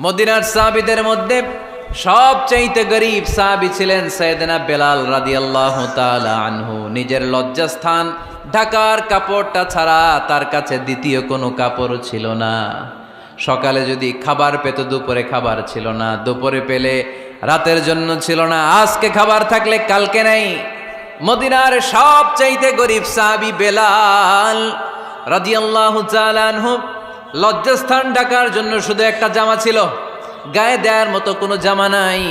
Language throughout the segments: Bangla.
মদিনার সাহাবীদের মধ্যে সবচাইতে গরীব সাহাবী ছিলেন সাইয়েদনা বেলাল রাদিয়াল্লাহু তাআলা আনহু। নিজের লজ্জাস্থান ঢাকার কাপড়টা ছাড়া তার কাছে দ্বিতীয় কোনো কাপড় ছিল না। সকালে যদি খাবার পেত, দুপুরে খাবার ছিল না, দুপুরে পেলে রাতের জন্য ছিল না, আজকে খাবার থাকলে কালকে নাই। মদিনার সবচাইতে গরীব সাহাবী বেলাল রাদিয়াল্লাহু তাআলা আনহু, লজ্জাস্থান ঢাকার জন্য শুধু একটা জামা ছিল, গায়ে দেওয়ার মতো কোনো জামা নাই।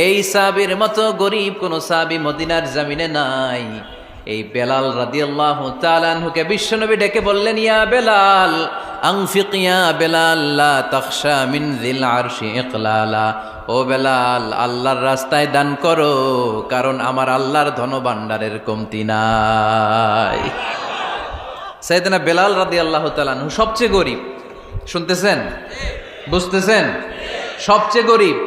এই সাহাবীর মতো গরীব কোনো সাহাবী মদিনার জমিনে নাই। এই বেলাল রাদিয়াল্লাহু তাআলা আনহুকে বিশ্বনবী ডেকে বললেন, ইয়া বেলাল আনফিক ইয়া বেলাল লা তাখশা মিন যিল আরশি ইকলালা। ও বেলাল, আল্লাহর রাস্তায় দান করো, কারণ আমার আল্লাহর ধনভাণ্ডারের কমতি নাই। সাইয়েদনা বেলাল রাদিয়াল্লাহু তাআলা আনহু সবচেয়ে গরীব। শুনতেছেন? বুঝতেছেন? সবচেয়ে গরীব।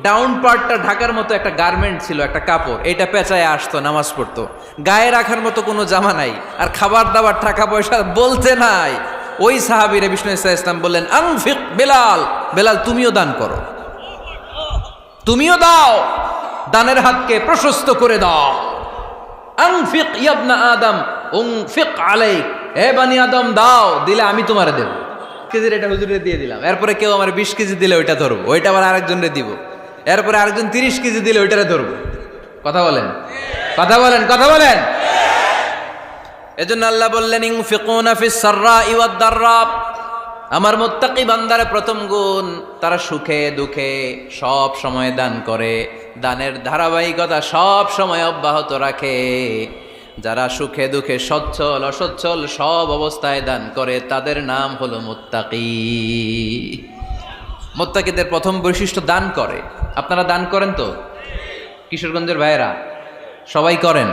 ডাউন পার্টটা ঢাকার মতো একটা গার্মেন্ট ছিল, একটা কাপড়, এটা পেঁচায় আসতো, নামাজ পড়তো। গায়ে রাখার মতো কোনো জামা নাই, আর খাবার দাবার টাকা পয়সা বলতে নাই। ওই সাহাবীরে বিষ্ণু ইসলাম বললেন, আনফিক বেলাল, বেলাল তুমিও দান করো, তুমিও দাও, দানের হাতকে প্রশস্ত করে দাও। আনফিক ইবনা আদম উনফিক আলাইক, হে বানি আদম দাও, দিলে আমি তোমারে দেব। কেজির এটা হুজুরে দিয়ে দিলাম, এরপরে কেউ আমার 20 কেজি দিলে ওইটা ধরবো, ওইটা আবার আরেকজনরে দিব, এরপরে আরেকজন 30 কেজি দিলে ওইটারে ধরবো। কথা বলেন, কথা বলেন, কথা বলেন। এজন্য আল্লাহ বললেন, ইনফিকুনা ফিস সাররাই ওয়াদ দাররা। আমার মুত্তাকি বান্দার প্রথম গুণ, তারা সুখে দুঃখে সব সময় দান করে, দানের ধারাবাহিকতা সব সময় অব্যাহত রাখে। যারা সুখে দুঃখে সচ্ছল অসচ্ছল সব অবস্থায় দান করে, তাদের নাম হলো মুত্তাকি। মুত্তাকিদের প্রথম বৈশিষ্ট্য দান করে। আপনারা দান করেন তো? কিশোরগঞ্জের ভাইয়েরা সবাই করেন?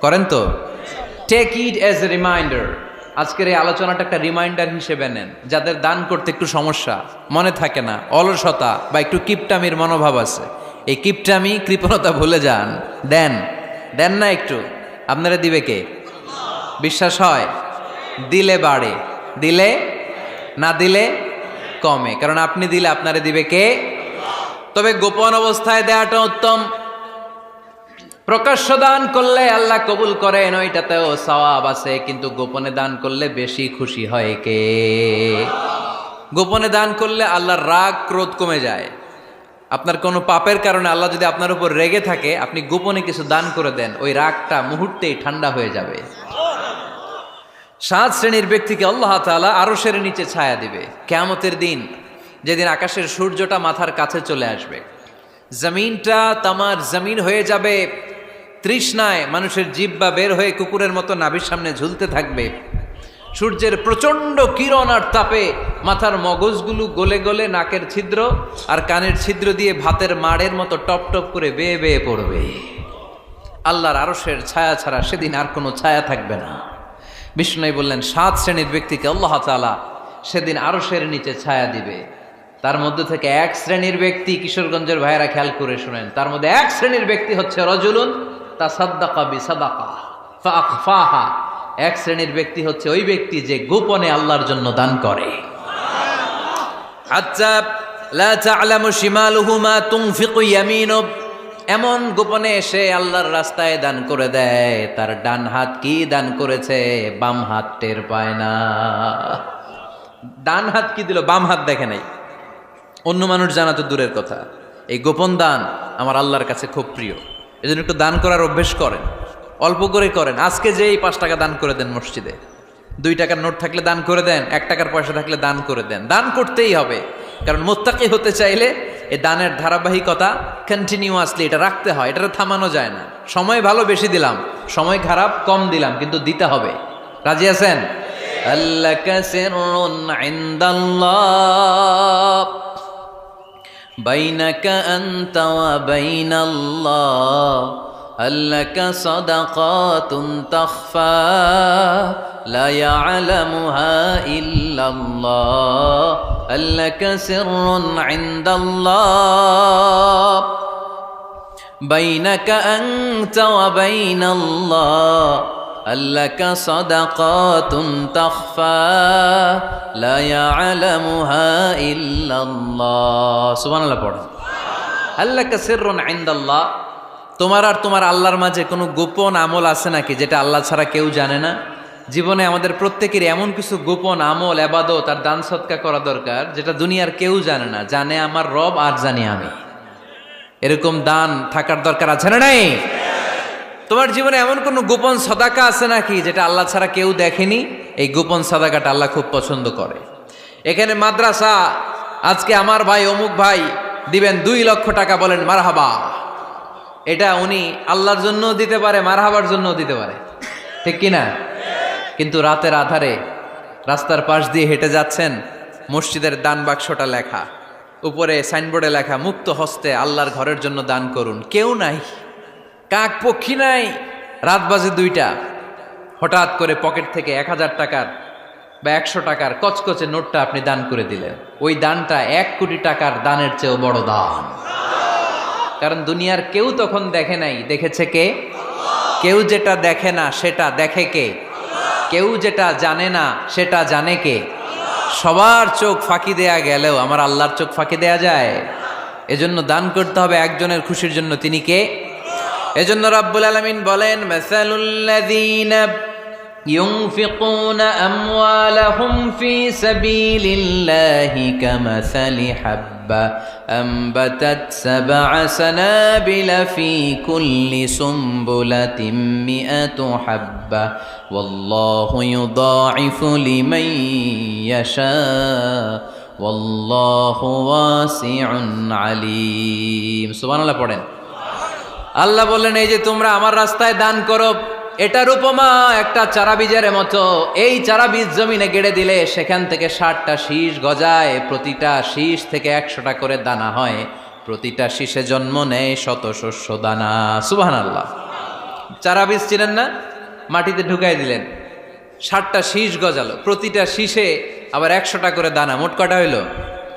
করেন তো? Take it as a reminder. আজকের এই আলোচনাটা একটা রিমাইন্ডার হিসেবে নেন। যাদের দান করতে একটু সমস্যা, মনে থাকে না, অলসতা বা একটু কিপটামির মনোভাব আছে, এই কিপটামি কৃপণতা ভুলে যান। দেন, দেন না একটু। আপনারা দিবে কে? বিশ্বাস হয়? দিলে বাড়ে, দিলে না দিলে কমে। কারণ আপনি দিলে আপনারে দিবে কে? তবে গোপন অবস্থায় দেওয়াটা উত্তম। প্রকাশ্য দান করলে আল্লাহ কবুল করেন, ওইটাতেও সওয়াব আছে, কিন্তু গোপনে দান করলে বেশি খুশি হয় কে? গোপনে দান করলে আল্লাহর রাগ ক্রোধ কমে যায়। আপনার কোনো পাপের কারণে আল্লাহ যদি আপনার উপর রেগে থাকে, আপনি গোপনে কিছু দান করে দেন, ওই রাগটা মুহূর্তেই ঠান্ডা হয়ে যাবে। 7 শ্রেণীর ব্যক্তিকে আল্লাহ তাআলা আরশের নিচে ছায়া দিবে কিয়ামতের দিন, যেদিন আকাশের সূর্যটা মাথার কাছে চলে আসবে, জমিনটা তামার জমিন হয়ে যাবে, তৃষ্ণায় মানুষের জিহ্বা বের হয়ে কুকুরের মতো নাভির সামনে ঝুলতে থাকবে। সূর্যের প্রচণ্ড কিরণ আর তাপে মাথার মগজগুলো গলে গলে নাকের ছিদ্র আর কানের ছিদ্র দিয়ে ভাতের মাড়ের মতো টপ টপ করে বেয়ে বেয়ে পড়বে। আল্লাহর আরশের ছায়া ছাড়া সেদিন আর কোনো ছায়া থাকবে না। বিষ্ণু বললেন, 7 শ্রেণীর ব্যক্তিকে আল্লাহ তাআলা সেদিন আরশের নিচে ছায়া দিবে। তার মধ্যে থেকে 1 শ্রেণীর ব্যক্তি, কিশোরগঞ্জের ভাইয়েরা খেয়াল করে শুনেন, তার মধ্যে 1 শ্রেণীর ব্যক্তি হচ্ছে রজুলুন তাসাদ্দাকা বিসাদাকা ফাআখফাহা। 1 শ্রেণীর ব্যক্তি হচ্ছে ওই ব্যক্তি যে গোপনে আল্লাহর জন্য দান করে। হাত্তা লা তা'লামু শিমালুহু মা তুনফিকু ইয়ামিনু। এমন গোপনে এসে আল্লাহর রাস্তায় দান করে দেয়, তার ডান হাত কি দান করেছে বাম হাত টের পায় না। ডান হাত কি দিল, বাম হাত দেখে নাই। অন্য মানুষ জানা তো দূরের কথা, এই গোপন দান আমার আল্লাহর কাছে খুব প্রিয়। এজন্য একটু দান করার অভ্যেস করেন, অল্প করে করেন। আজকে যে এই 5 টাকা দান করে দেন মসজিদে, 2 টাকার নোট থাকলে দান করে দেন, 1 টাকার পয়সা থাকলে দান করে দেন। দান করতেই হবে, কারণ মুত্তাকি হতে চাইলে এই দানের ধারাবাহিকতা কন্টিনিউয়াসলি এটা রাখতে হয়, এটা থামানো যায় না। সময় ভালো বেশি দিলাম, সময় খারাপ কম দিলাম, কিন্তু দিতে হবে। রাজি আছেন? আল্লাকা সিররুন ইনদাল্লাহ বাইনাকা আনতা ওয়া বাইনাল্লাহ, আল্লাকা সাদাকাতুন তাখফা লা ইয়ালামুহা ইল্লাল্লাহ, আল্লাকা সিররুন ইনদাল্লাহ বাইনাকা আনতা ওয়া বাইনাল্লাহ, আল্লাকা সাদাকাতুন তাখফা লা ইয়ালামুহা ইল্লাল্লাহ। সুবহানাল্লাহ পড়ো। আল্লাকা সিররুন ইনদাল্লাহ, তোমার আর তোমার আল্লাহর মাঝে কোনো গোপন আমল আছে নাকি যেটা আল্লাহ ছাড়া কেউ জানে না? জীবনে আমাদের প্রত্যেকের এমন কিছু গোপন আমল, ইবাদত আর দান সদকা করা দরকার যেটা দুনিয়ার কেউ জানে না, জানে আমার রব আর জানি আমি। এরকম দান থাকার দরকার আছে না নাই? তোমার জীবনে এমন কোনো গোপন সাদাকা আছে নাকি যেটা আল্লাহ ছাড়া কেউ দেখেনি? এই গোপন সাদাকাটা আল্লাহ খুব পছন্দ করে। এখানে মাদ্রাসা, আজকে আমার ভাই অমুক ভাই দিবেন 2 লক্ষ টাকা, বলেন মারহাবা। এটা উনি আল্লাহর জন্য দিতে পারে, মারহাবার জন্য দিতে পারে, ঠিক কিনা? কিন্তু রাতের আধারে রাস্তার পাশ দিয়ে হেঁটে যাচ্ছেন, মসজিদের দান বাক্সটা লেখা, উপরে সাইনবোর্ডে লেখা মুক্ত হস্তে আল্লাহর ঘরের জন্য দান করুন। কেউ নাই, কাক পক্ষী নাই, রাত বাজে 2টা, হঠাৎ করে পকেট থেকে 1000 টাকার বা 100 টাকার কচকচে নোটটা আপনি দান করে দিলেন। ওই দানটা 1 কোটি টাকার দানের চেয়েও বড় দান। কারণ দুনিয়ার কেউ তখন দেখে নাই, দেখেছে কে? কেউ যেটা দেখে না সেটা দেখে কে? কেউ যেটা জানে না সেটা জানে কে? সবার চোখ ফাঁকি দেয়া গেলেও আমার আল্লাহর চোখ ফাঁকি দেয়া যায়? এজন্য দান করতে হবে একজনের খুশির জন্য, তিনি কে? এজন্য রাব্বুল আলামিন বলেন, মাসালুল্লাযীনা ইউনফিকুনা আমওয়ালাহুম ফি সাবিলিল্লাহি কামাসালি হাব্বা আনবাতাত সাবআ সানাবিলা ফি কুল্লি সুমবুলাতিন মিআতু হাব্বা ওয়াল্লাহু ইউদাঈফু লিমান ইয়াশা ওয়াল্লাহু ওয়াসিউন আলীম। সুবহানাল্লাহ পড়েন। আল্লাহ বললেন, এই যে তোমরা আমার রাস্তায় দান করো, এটার উপমা একটা চারা বীজের মতো। এই চারা বীজ জমিনে গেড়ে দিলে সেখান থেকে 60টা শীষ গজায়, প্রতিটা শীষ থেকে 100টা করে দানা হয়, প্রতিটা শীষে জন্ম নেয় শত শস্য দানা। সুবহানাল্লাহ। চারা বীজ ছিলেন না, মাটিতে ঢুকাই দিলেন, 60টা শীষ গজালো, প্রতিটা শীষে আবার 100টা করে দানা, মোট কটা হইল?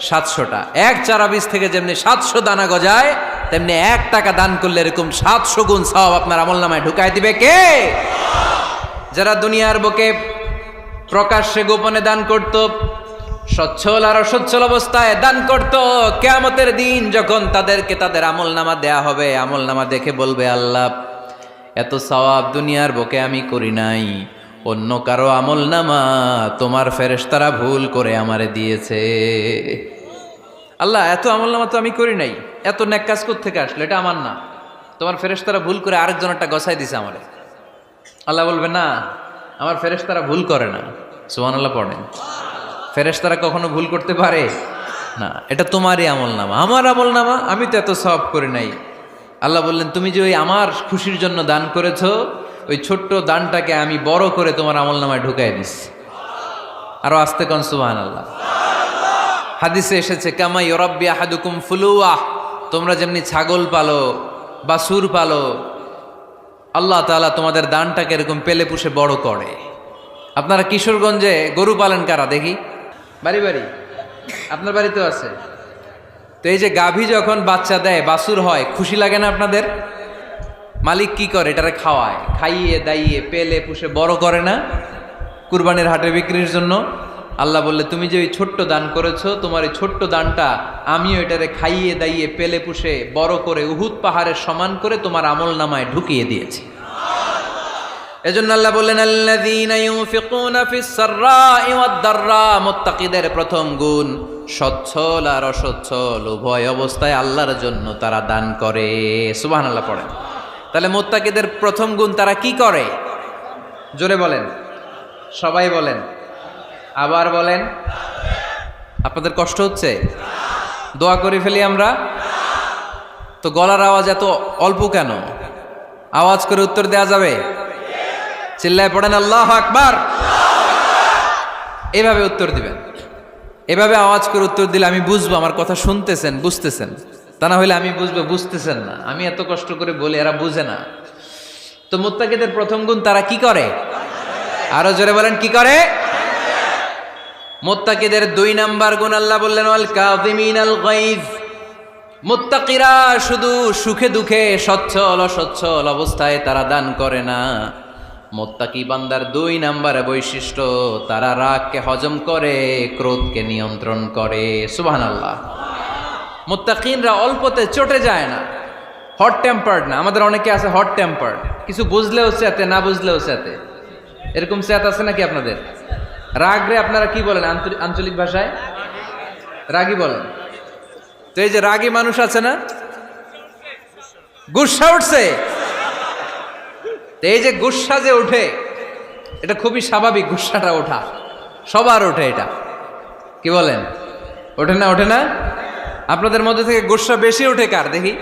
700টা। এক চারা বীজ থেকে যেমনি 700 দানা গজায়, তেমনি 1 টাকা দান করলে এরকম 700 গুণ সওয়াব আপনার আমলনামায় ঢুকাই দিবে কে? যারা দুনিয়ার বুকে প্রকাশ্যে গোপনে দান করত, সচ্ছল আর অসচ্ছল অবস্থায় দান করত, কিয়ামতের দিন যখন তাদেরকে তাদের আমলনামা দেয়া হবে, আমলনামা দেখে বলবে, আল্লাহ এত সওয়াব দুনিয়ার বুকে আমি করি নাই, অন্য কারো আমলনামা তোমার ফেরেশতারা ভুল করে আমারে দিয়েছে। আল্লাহ এত আমলনামা তো আমি করি নাই, এত নেক কাজ কোত্থেকে আসলো? এটা আমার না, তোমার ফেরেশতারা ভুল করে আরেকজনেরটা গছাই দিছে আমারে। আল্লাহ বলবে, না, আমার ফেরেশতারা ভুল করে না। সুবহানাল্লাহ পড়েন। ফেরেশতারা কখনো ভুল করতে পারে না, এটা তোমারই আমলনামা, আমার আমলনামা, আমি তো এত সওয়াব করি নাই। আল্লাহ বললেন, তুমি যে ওই আমার খুশির জন্য দান করেছো, ওই ছোট্ট দানটাকে আমি বড় করে তোমার আমলনামায় ঢুকাই দিচ্ছি। আরো আস্তে কোন সুবহানাল্লাহ। হাদিসে এসেছে, কামা ইউরাব্বি আহাদুকুম ফুলুয়া, তোমরা যেমনি ছাগল পালো, বাছুর পালো, আল্লাহ তাআলা তোমাদের দানটাকে এরকম পেলে পুষে বড় করে। আপনারা কিশোরগঞ্জে গরু পালেন কারা দেখি? বাড়ি বাড়ি, আপনার বাড়িতেও আছে। তো এই যে গাভী যখন বাচ্চা দেয়, বাছুর হয়, খুশি লাগে না আপনাদের? মালিক কি করে? এটারে খাওয়ায়, খাইয়ে দাইয়ে পেলে পুষে বড় করে না? কুরবানির হাটে বিক্রির জন্য। আল্লাহ বললে, তুমি যে ওই ছোট্ট দান করেছো, তোমার এই ছোট্ট দানটা আমিও এটারে খাইয়ে দাইয়ে পেলে পুষে বড় করে উহুদ পাহাড়ের সমান করে তোমার আমলনামায় ঢুকিয়ে দিয়েছি। এজন্য আল্লাহ বললেন, আল্লাযীনা ইউনফিকুনা ফিস সাররাই ওয়াদ দাররা, মুত্তাকিদের প্রথম গুণ সচ্ছল আর অসচ্ছল উভয় অবস্থায় আল্লাহর জন্য তারা দান করে। সুবহানাল্লাহ পড়েন। তাহলে মুত্তাকিদের প্রথম গুণ, তারা কি করে? জোরে বলেন, সবাই বলেন, আবার বলেন। আপনাদের কষ্ট হচ্ছে? দোয়া করে ফেলি আমরা তো। গলার আওয়াজ এত অল্প কেন? আওয়াজ করে উত্তর দেয়া যাবে? চিল্লায় পড়েন আল্লাহু আকবার। এভাবে উত্তর দিবেন, এভাবে আওয়াজ করে উত্তর দিলে আমি বুঝবো আমার কথা শুনতেছেন, বুঝতেছেন। তা না হলে আমি বুঝবো বুঝতেছেন না, আমি এত কষ্ট করে বলি, এরা বুঝে না। তো মুত্তাকিদের প্রথম গুণ, তারা কি করে? আরো জোরে বলেন, কি করে? মুত্তাকিদের 2 নাম্বার গুণ আল্লাহ বললেন, ওয়াল কাযিমিনাল গায়জ। মুত্তাকিরা শুধু সুখে দুঃখে, সচ্ছল অসচ্ছল অবস্থায় তারা দান করে না, মুত্তাকি বান্দার 2 নম্বরে বৈশিষ্ট্য, তারা রাগকে হজম করে, ক্রোধকে নিয়ন্ত্রণ করে। সুবহানাল্লাহ। মুত্তাকিনরা অল্পতে চটে যায় না, হট টেম্পার্ড না। আমাদের অনেকে আছে হট টেম্পার্ড, কিছু বুঝলেও চেতে, না বুঝলেও চেতে। এরকম চেত আছে নাকি আপনাদের? রাগরে আপনারা কি বলেন আঞ্চলিক ভাষায়? রাগী বলেন। তো এই যে রাগী মানুষ আছে না, গুসা উঠছে, এই যে গুসা যে ওঠে, এটা খুবই স্বাভাবিক। গুসাটা ওঠা সবার ওঠে, এটা কি বলেন? ওঠে না? ওঠে না? আপনাদের মধ্যে থেকে গুসা বেশি ওঠে কার দেখি?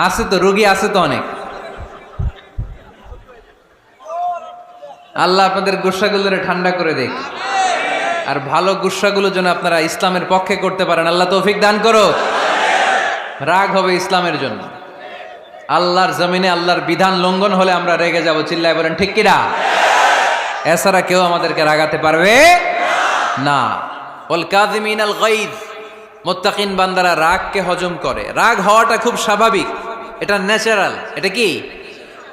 আছে তো, রোগী আছে তো অনেক। আল্লাহ আপনাদের গুসাগুলোরে ঠান্ডা করে দেখ, আর ভালো গুসাগুলো যেন আপনারা ইসলামের পক্ষে করতে পারেন। আল্লাহ তৌফিক দান করো। রাগ হবে ইসলামের জন্য। আল্লাহর জমিনে আল্লাহর বিধান লঙ্ঘন হলে আমরা রেগে যাব। চিল্লায় বলেন ঠিক কিনা? এছাড়া কেউ আমাদেরকে রাগাতে পারবে না। ওয়াল কাযিমিনাল গায়জ, মুত্তাকিন বান্দারা রাগকে হজম করে। রাগ হওয়াটা খুব স্বাভাবিক, এটা ন্যাচারাল, এটা কি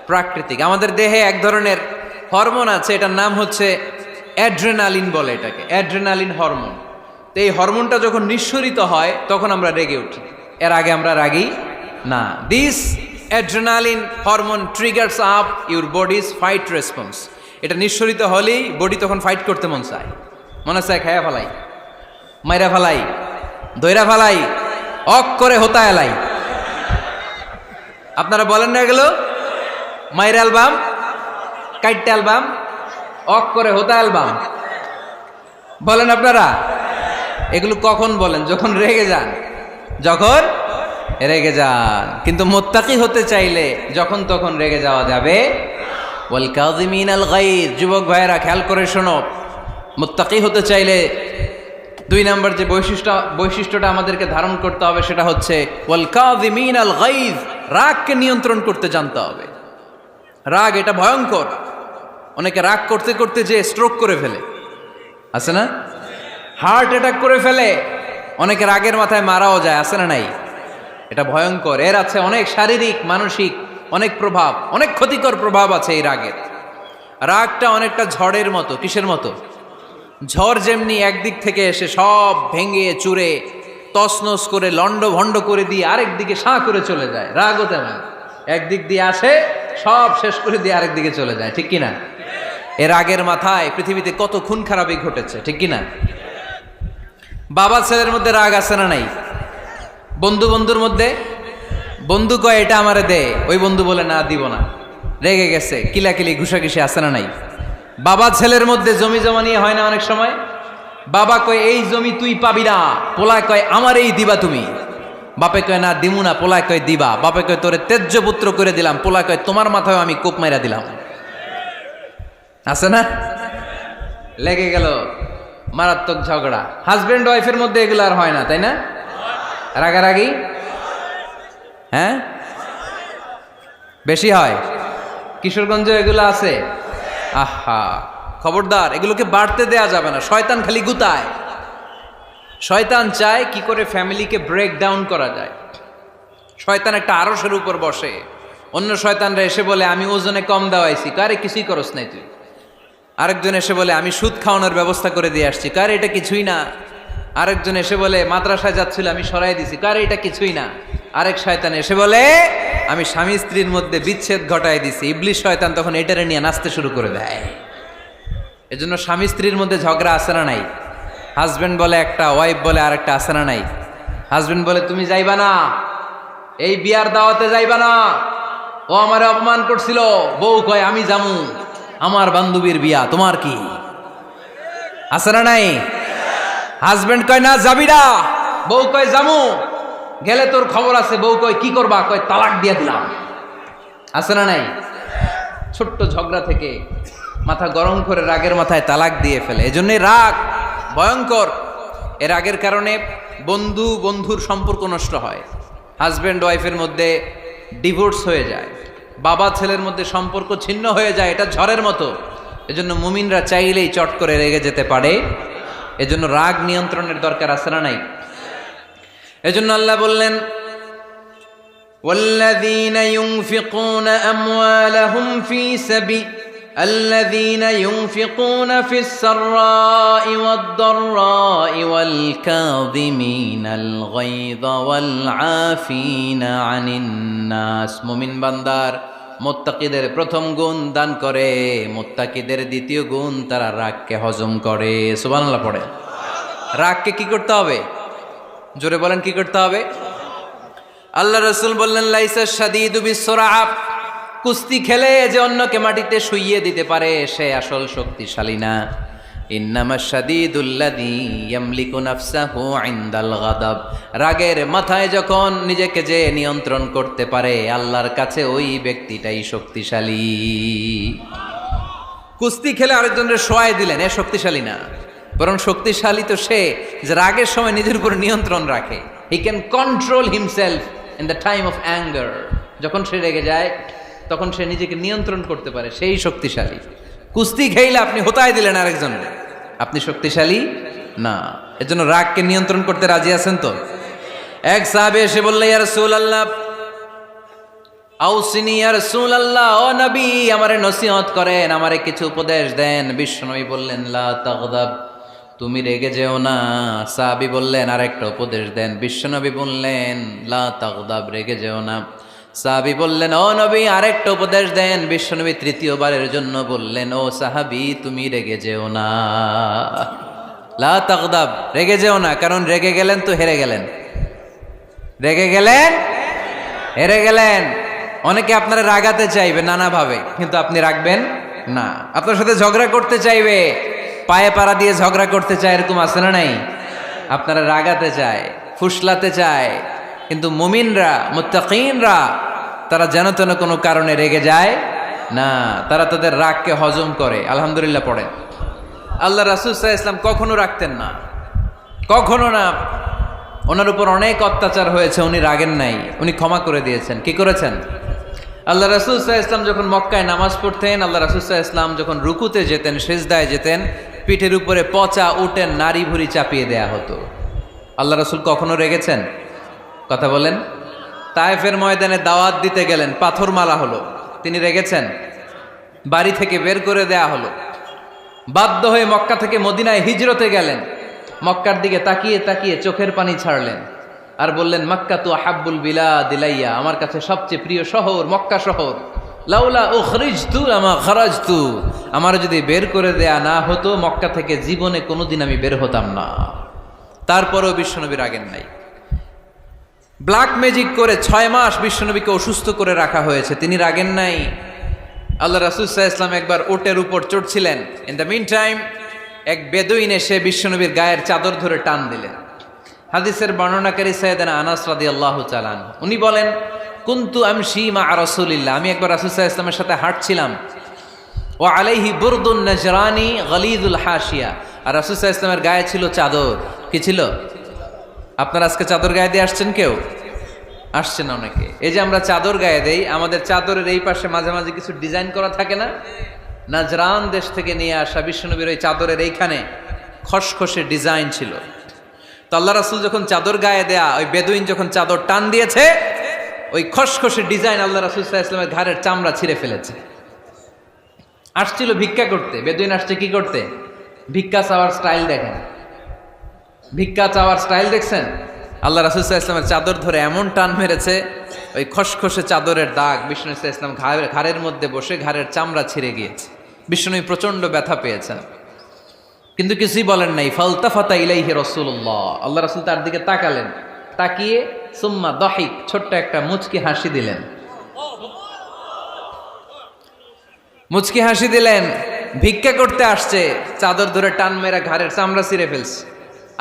প্রাকৃতিক। আমাদের দেহে এক ধরনের হরমোন আছে, এটার নাম হচ্ছে অ্যাড্রেনালিন বলে এটাকে, অ্যাড্রেনালিন হরমোন। তো এই হরমোনটা যখন নিঃসরিত হয় তখন আমরা রেগে উঠি, এর আগে আমরা রাগি না। This adrenaline hormone triggers up your bodies fight response. এটা নিঃসরিত হলেই বডি তখন ফাইট করতে মন চায়, মনে চায় খায়া ফেলাই, মাইরা ফেলাই, দইরা ফেলাই, অক করে হোতা এলাই। আপনারা বলেন না এগুলো? মাইরা অ্যালবাম, কাইটটা অ্যালবাম, অক করে হোতা অ্যালবাম বলেন আপনারা? এগুলো কখন বলেন? যখন রেগে যান, যখন রেগে যান। কিন্তু মুত্তাকি হতে চাইলে যখন তখন রেগে যাওয়া যাবে। ওয়াল কাযিমিনাল গায়জ, যুবক ভাইয়েরা খেয়াল করে শোনো, মুত্তাকি হতে চাইলে 2 নম্বর যে বৈশিষ্ট্যটা আমাদেরকে ধারণ করতে হবে সেটা হচ্ছে ওয়াল কাযিমিনাল গায়জ, রাগকে নিয়ন্ত্রণ করতে জানতে হবে। রাগ এটা ভয়ঙ্কর। অনেকে রাগ করতে করতে যে স্ট্রোক করে ফেলে, আছে না? হার্ট অ্যাটাক করে ফেলে। অনেকে রাগের মাথায় মারাও যায়, আছে না নাই? এটা ভয়ঙ্কর। এর আছে অনেক শারীরিক, মানসিক অনেক প্রভাব, অনেক ক্ষতিকর প্রভাব আছে এই রাগের। রাগটা অনেকটা ঝড়ের মতো। কিসের মতো? ঝড় যেমনি একদিক থেকে এসে সব ভেঙে চুরে তছনছ করে লন্ড ভন্ড করে দিয়ে আরেক দিকে সাঁ করে চলে যায়, রাগও তেমন। একদিক দিয়ে আসে, সব শেষ করে দিয়ে আরেক দিকে চলে যায়, ঠিক কিনা? এর রাগের মাথায় পৃথিবীতে কত খুন খারাপই ঘটেছে, ঠিক কিনা? বাবা ছেলের মধ্যে রাগ আছে না নাই? বন্ধু বন্ধুর মধ্যে, বন্ধু কয় এটা আমারে দে, ওই বন্ধু বলে না দিব না, রেগে গেছে, কিলাকিলি ঘুষাঘুষি আছে না নাই? বাবা ছেলের মধ্যে জমি জমা নিয়ে হয় না অনেক সময়? বাবা কয় এই জমি তুই পাবি না, পোলায় কয় আমার এই দিবা তুমি। বাপে কয় না দিমু না, পোলায় কয় দিবা। বাপে কয় তোরে তেজ্য পুত্র করে দিলাম, পোলায় কয় তোমার মাথায় আমি কোপ মাইরা দিলাম। আছে না? লেগে গেল, মারাত্মক ঝগড়া। হাজবেন্ড ওয়াইফের মধ্যে এগুলো আর হয় না, তাই না? রাগারাগি হ্যাঁ বেশি হয়। কিশোরগঞ্জে এগুলো আছে। আহা, খবরদার, এগুলোকে বাড়তে দেয়া যাবে না। শয়তান খালি গুতায়। শয়তান চায় কি করে ফ্যামিলিকে ব্রেক ডাউন করা যায়। শয়তান একটা আরশের উপর বসে, অন্য শয়তানরা এসে বলে আমি ওজনে কম দেওয়াইছি, কারে কিছুই করস নাই তুই। আরেকজন এসে বলে আমি সুদ খাওয়ানোর ব্যবস্থা করে দিয়ে আসছি, কারে এটা কিছুই না। আরেকজন এসে বলে মাদ্রাসায় যাচ্ছিল আমি সরাই দিছি, কারে এটা কিছুই না। আরেক শয়তান এসে বলে আমি স্বামী স্ত্রীর মধ্যে বিচ্ছেদ ঘটাই দিছি। ইবলিশ শয়তান তখন এটারে নিয়ে নাচতে শুরু করে দেয়। এজন্য স্বামী স্ত্রীর মধ্যে ঝগড়া আছে না নাই? হাজবেন্ড বলে একটা, ওয়াইফ বলে আরেকটা, আছে না নাই? হাজবেন্ড বলে তুমি যাইবা না, এই বিয়ার দাওয়াতে যাইবা না, ও আমারে অপমান করছিল। বউ কয় আমি যামু, আমার বান্ধবীর বিয়া, তোমার কি? আছে না নাই? হাজবেন্ড কয় না যাবি না, বউ কয় যামু, গেলে তোর খবর আছে। বউ কয় কি করবা? কয় তালাক দিয়ে দিলাম। আছে না নাই? ছোট্ট ঝগড়া থেকে মাথা গরম করে রাগের মাথায় তালাক দিয়ে ফেলে। এজন্যই রাগ ভয়ঙ্কর। এর রাগের কারণে বন্ধু বন্ধুর সম্পর্ক নষ্ট হয়, হাজব্যান্ড ওয়াইফের মধ্যে ডিভোর্স হয়ে যায়, বাবা ছেলের মধ্যে সম্পর্ক ছিন্ন হয়ে যায়। এটা ঝড়ের মতো। এজন্য মুমিনরা চাইলেই চট করে রেগে যেতে পারে। এজন্য রাগ নিয়ন্ত্রণের দরকার আছে না নাই? এজন্য আল্লাহ বললেন والذين ينفقون أموالهم في سبيل الذين ينفقون في السراء والضراء والكاظمين الغيظ والعافين عن الناس মুমিন বান্দার মুত্তাকিদের প্রথম গুণ দান করে, মুত্তাকিদের দ্বিতীয় গুণ তারা রাগকে হজম করে। সুবহানাল্লাহ পড়ে। রাগকে কি করতে হবে? জোরে বলেন, কি করতে হবে? আল্লাহ রাসূল বললেন, লাইসা শাদীদু বিসরাআ, কুস্তি খেলে যে অন্যকে মাটিতে শুইয়ে দিতে পারে সে আসল শক্তিশালী না। ইন্নামা শাদীদুল্লাযী ইয়ামলিকু নাফসাহু ইনদাল গাদাব, রাগের মাথায় যখন নিজেকে যে নিয়ন্ত্রণ করতে পারে আল্লাহর কাছে ওই ব্যক্তিটাই শক্তিশালী। কুস্তি খেলে আরেকজনের শোয়াই দিলেন, এ শক্তিশালী না, বরং শক্তিশালী তো সে যে রাগের সময় নিজের উপর নিয়ন্ত্রণ রাখে। He can control himself in the time of anger, যখন সে রেগে যায় তখন সে নিজেকে নিয়ন্ত্রণ করতে পারে, সেই শক্তিশালী। কুস্তি খেইলে আপনি হোতায় দিলেন আরেকজনের, আপনি শক্তিশালী না। এজন্য রাগকে নিয়ন্ত্রণ করতে রাজি আছেন তো? এক সাহাবী এসে বললেন, ইয়া রাসূলুল্লাহ আউসিনি, ইয়া রাসূলুল্লাহ, ও নবী আমারে নসিহত করেন, আমারে কিছু উপদেশ দেন। বিশ্বনবী বললেন, লা তাগদাব, তুমি রেগে যেও না। সাহাবী বললেন, আরেকটা উপদেশ দেন। বিশ্বনবী বললেন, লা তাগদাব, রেগে যেও না। সাহাবী বললেন, ও নবী আরেকটা উপদেশ দেন। বিশ্বনবী তৃতীয়বারের জন্য বললেন, ও সাহাবী তুমি রেগে যেও না, লা তাগদাব, রেগে যেও না। কারণ রেগে গেলেন তো হেরে গেলেন, রেগে গেলেন হেরে গেলেন। অনেকে আপনারা রাগাতে চাইবে নানাভাবে, কিন্তু আপনি রাখবেন না। আপনার সাথে ঝগড়া করতে চাইবে, পায়ে পাড়া দিয়ে ঝগড়া করতে চায়, এরকম আছে না নাই? আপনারা রাগাতে চায়, ফুসলাতে চায়, কিন্তু মুমিনরা, মুত্তাকিনরা তারা যেন তেন কোনো কারণে রেগে যায় না, তারা তাদের রাগকে হজম করে। আলহামদুলিল্লাহ পড়েন। আল্লাহ রাসূল সাল্লাল্লাহু আলাইহি ওয়াসাল্লাম কখনো রাগতেন না, কখনো না। ওনার উপর অনেক অত্যাচার হয়েছে, উনি রাগেন নাই, উনি ক্ষমা করে দিয়েছেন। কি করেছেন? আল্লাহ রাসূল সাল্লাল্লাহু আলাইহি ওয়াসাল্লাম যখন মক্কায় নামাজ পড়তেন, আল্লাহ রাসূল সাল্লাল্লাহু আলাইহি ওয়াসাল্লাম যখন রুকুতে যেতেন, সিজদায় যেতেন, পিঠের উপরে পচা উটের নাড়ি ভুঁড়ি চাপিয়ে দেয়া হতো। আল্লাহ রাসূল কখনো রেগেছেন? কথা বলেন। তায়েফের ময়দানে দাওয়াত দিতে গেলেন, পাথর মালা হলো, তিনি রেগেছেন? বাড়ি থেকে বের করে দেয়া হলো, বাধ্য হয়ে মক্কা থেকে মদিনায় হিজরতে গেলেন। মক্কার দিকে তাকিয়ে তাকিয়ে চোখের পানি ছাড়লেন আর বললেন, মক্কা তু আহাব্বুল বিলাদ ইলাইয়া, আমার কাছে সবচেয়ে প্রিয় শহর মক্কা শহর। লাউলা উখরিজতু লামা খারাজতু, আমার যদি বের করে দেয়া না হতো মক্কা থেকে জীবনে কোনোদিন আমি বের হতাম না। তারপরেও বিশ্বনবী রাগেন নাই। ব্ল্যাক ম্যাজিক করে 6 মাস বিশ্বনবীকে অসুস্থ করে রাখা হয়েছে, তিনি রাগেন নাই। আল্লাহ রাসূল সাল্লাল্লাহু আলাইহি ওয়াসাল্লাম একবার উটের উপর চড়ছিলেন। ইন দ্য মিন টাইম এক বেদুইন এসে বিশ্বনবীর গায়ের চাদর ধরে টান দিলেন। হাদিসের বর্ণনাকারী সাইয়েদনা আনাস রাদিয়াল্লাহু তাআলা আনহু, উনি বলেন, কুনতু আমশি মা রাসূলিল্লাহ, আমি একবার রাসূল সাল্লাল্লাহু আলাইহি ওয়াসাল্লামের সাথে হাঁটছিলাম। ওয়া আলাইহি বুরদুন নাজরানি গলিযুল হাশিয়া, আর রাসূল সাল্লাল্লাহু আলাইহি ওয়াসাল্লামের গায়ে ছিল চাদর। কি ছিল? আপনারা আজকে চাদর গায়ে দিয়ে আসছেন? কেউ আসছেন? অনেকে। এই যে আমরা চাদর গায়ে দেই, আমাদের চাদরের এই পাশে মাঝে মাঝে কিছু ডিজাইন করা থাকে না? নাজরান দেশ থেকে নিয়ে আসা বিশ্বনবীর ওই চাদরের এইখানে খসখসে ডিজাইন ছিল। তো আল্লাহ রাসূল যখন চাদর গায়ে দেয়া, ওই বেদুইন যখন চাদর টান দিয়েছে, ওই খসখসে ডিজাইন আল্লাহ রাসূল সাল্লাল্লাহু আলাইহি ওয়াসাল্লামের ঘাড়ের চামড়া ছিঁড়ে ফেলেছে। আসছিল ভিক্ষা করতে, বেদুইন আসছে কি করতে? ভিক্ষা চাওয়ার স্টাইল দেখেন, ভিক্ষা চাওয়ার স্টাইল দেখছেন? আল্লাহ রাসূল সাল্লাল্লাহু আলাইহি ওয়াসাল্লামের চাদর ধরে এমন টান মেরেছে, ওই খসখসে চাদরের দাগ বিষ্ণু সাল্লাল্লাহু আলাইহি ওয়াসাল্লাম ঘাড়ের মধ্যে বসে ঘাড়ের চামড়া ছিঁড়ে গিয়েছে। বিষ্ণু প্রচন্ড ব্যথা পেয়েছেন, কিন্তু কিছুই বলেন নাই। ফালতাফাতা ইলাইহি রাসূলুল্লাহ, আল্লাহ রাসূল তার দিকে তাকালেন, তাকিয়ে সুম্মা দাহিক, ছোট্ট একটা মুচকি হাসি দিলেন। মুচকি হাসি দিলেন। ভিক্ষা করতে আসছে, চাদর ধরে টান মেরা ঘাড়ের চামড়া ছিঁড়ে ফেলছে,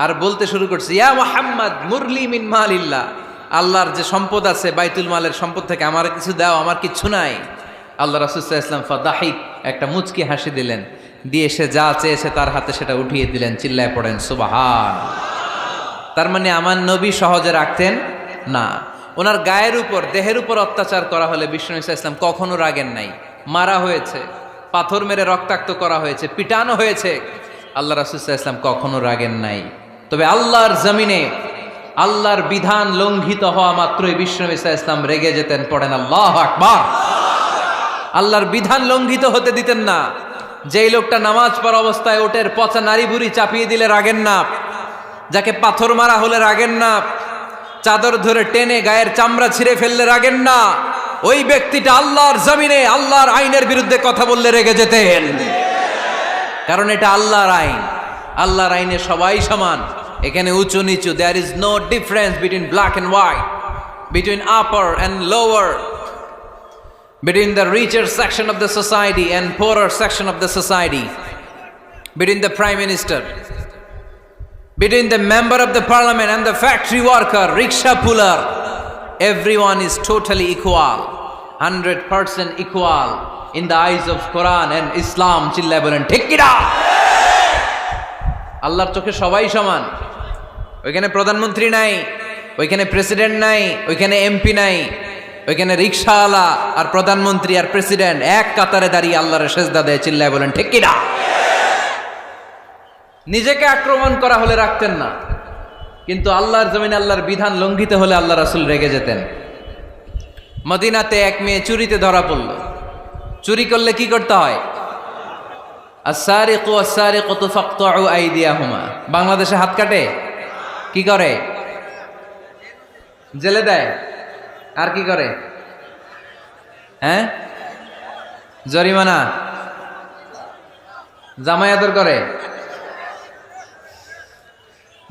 আর বলতে শুরু করছে, ইয়া মুহাম্মদ মুরলি মিন মালিল্লাহ, আল্লাহর যে সম্পদ আছে বাইতুল মালের সম্পদ থেকে আমার কিছু দাও, আমার কিচ্ছু নাই। আল্লাহ রাসূল সাল্লাল্লাহু আলাইহি ওয়াসাল্লাম ফাদাহিক, একটা মুচকি হাসি দিলেন, দিয়ে সে যা চেয়েছে তার হাতে সেটা উঠিয়ে দিলেন। চিল্লায় পড়েন সুবহান। তার মানে আমার নবী সহজে রাখতেন না। ওনার গায়ের উপর, দেহের উপর অত্যাচার করা হলে বিষ্ণু সাল্লাল্লাহু আলাইহি ওয়াসাল্লাম কখনো রাগেন নাই। মারা হয়েছে, পাথর মেরে রক্তাক্ত করা হয়েছে, পিটানো হয়েছে, আল্লাহ রাসূল সাল্লাল্লাহু আলাইহি ওয়াসাল্লাম কখনো রাগেন নাই। তবে আল্লাহর জমিনে আল্লাহর বিধান লঙ্ঘিত হওয়া মাত্রই বিশ্বনবী সাল্লাল্লাহু আলাইহি ওয়াসাল্লাম রেগে যেতেন। পড়েন আল্লাহু আকবার। আল্লাহর বিধান লঙ্ঘিত হতে দিতেন না। যেই লোকটা নামাজ পড়া অবস্থায় ওটের পচা নারী বুড়ি চাপিয়ে দিলে রাগেন না, যাকে পাথর মারা হলে রাগেন না, চাদর ধরে টেনে গায়ের চামড়া ছিঁড়ে ফেললে রাগেন না, ওই ব্যক্তিটা আল্লাহর জমিনে আল্লাহর আইনের বিরুদ্ধে কথা বললে রেগে যেতেন। কারণ এটা আল্লাহর আইন। আল্লাহর আইনে সবাই সমান। এখানে উঁচু নিচু, there is no difference between black and white, between upper and lower, between the richer section of the society and poorer section of the society, between the prime minister, between the member of the parliament and the factory worker, rickshaw puller. Everyone is totally equal, 100% equal in the eyes of Quran and Islam. Chillaye bolen ঠিক কি না? আল্লাহর চোখে সবাই সমান। ওইখানে প্রধানমন্ত্রী নাই, ওইখানে প্রেসিডেন্ট নাই, ওইখানে এমপি নাই, ওইখানে রিকশাওয়ালা আর প্রধানমন্ত্রী আর প্রেসিডেন্ট এক কাতারে দাঁড়িয়ে আল্লাহর সেজদা দেয়। চিল্লায় বলেন ঠিক কি না? নিজেকে আক্রমণ করা হলে রাখতেন না, কিন্তু আল্লাহর জমিনে আল্লাহর বিধান লঙ্ঘিত হলে আল্লাহ রাসূল রেগে যেতেন। মদিনাতে এক মেয়ে চুরিতে ধরা পড়ল। চুরি করলে কি করতে হয়? আস-সারিকু ওয়াস-সারিকাতু ফাকতাউ আইদিয়াহুমা। বাংলাদেশে হাত কাটে, কি করে? জেলে দেয়। আর কি করে? হ্যাঁ, জরিমানা, জামাই আদর করে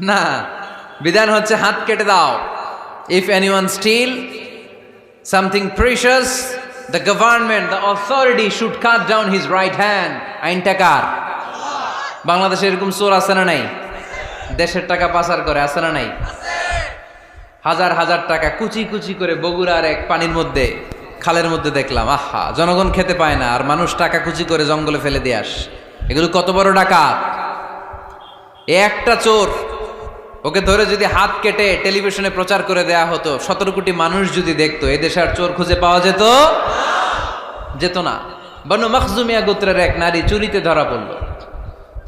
না। বিধান হচ্ছে হাত কেটে দাও। If anyone steal something precious, the government, the authority should cut down his right hand. আইনটা কার? বাংলাদেশে এরকম চোর আছে না নাই? দেশের টাকা পাচার করে, আছে না নাই? হাজার হাজার টাকা কুচি কুচি করে বগুড়ার এক পানির মধ্যে, খালের মধ্যে দেখলাম। আহা, জনগণ খেতে পায় না আর মানুষ টাকা কুচি করে জঙ্গলে ফেলে দিয়ে আস। এগুলো কত বড় ডাকাত! একটা চোর, ওকে ধরে যদি হাত কেটে টেলিভিশনে প্রচার করে দেয়া হতো, 17 কোটি মানুষ যদি দেখতো, এদেশে আর চোর খুঁজে পাওয়া যেত না। বনু মখজুমিয়া গোত্রের এক নারী চুরিতে ধরা পড়ল।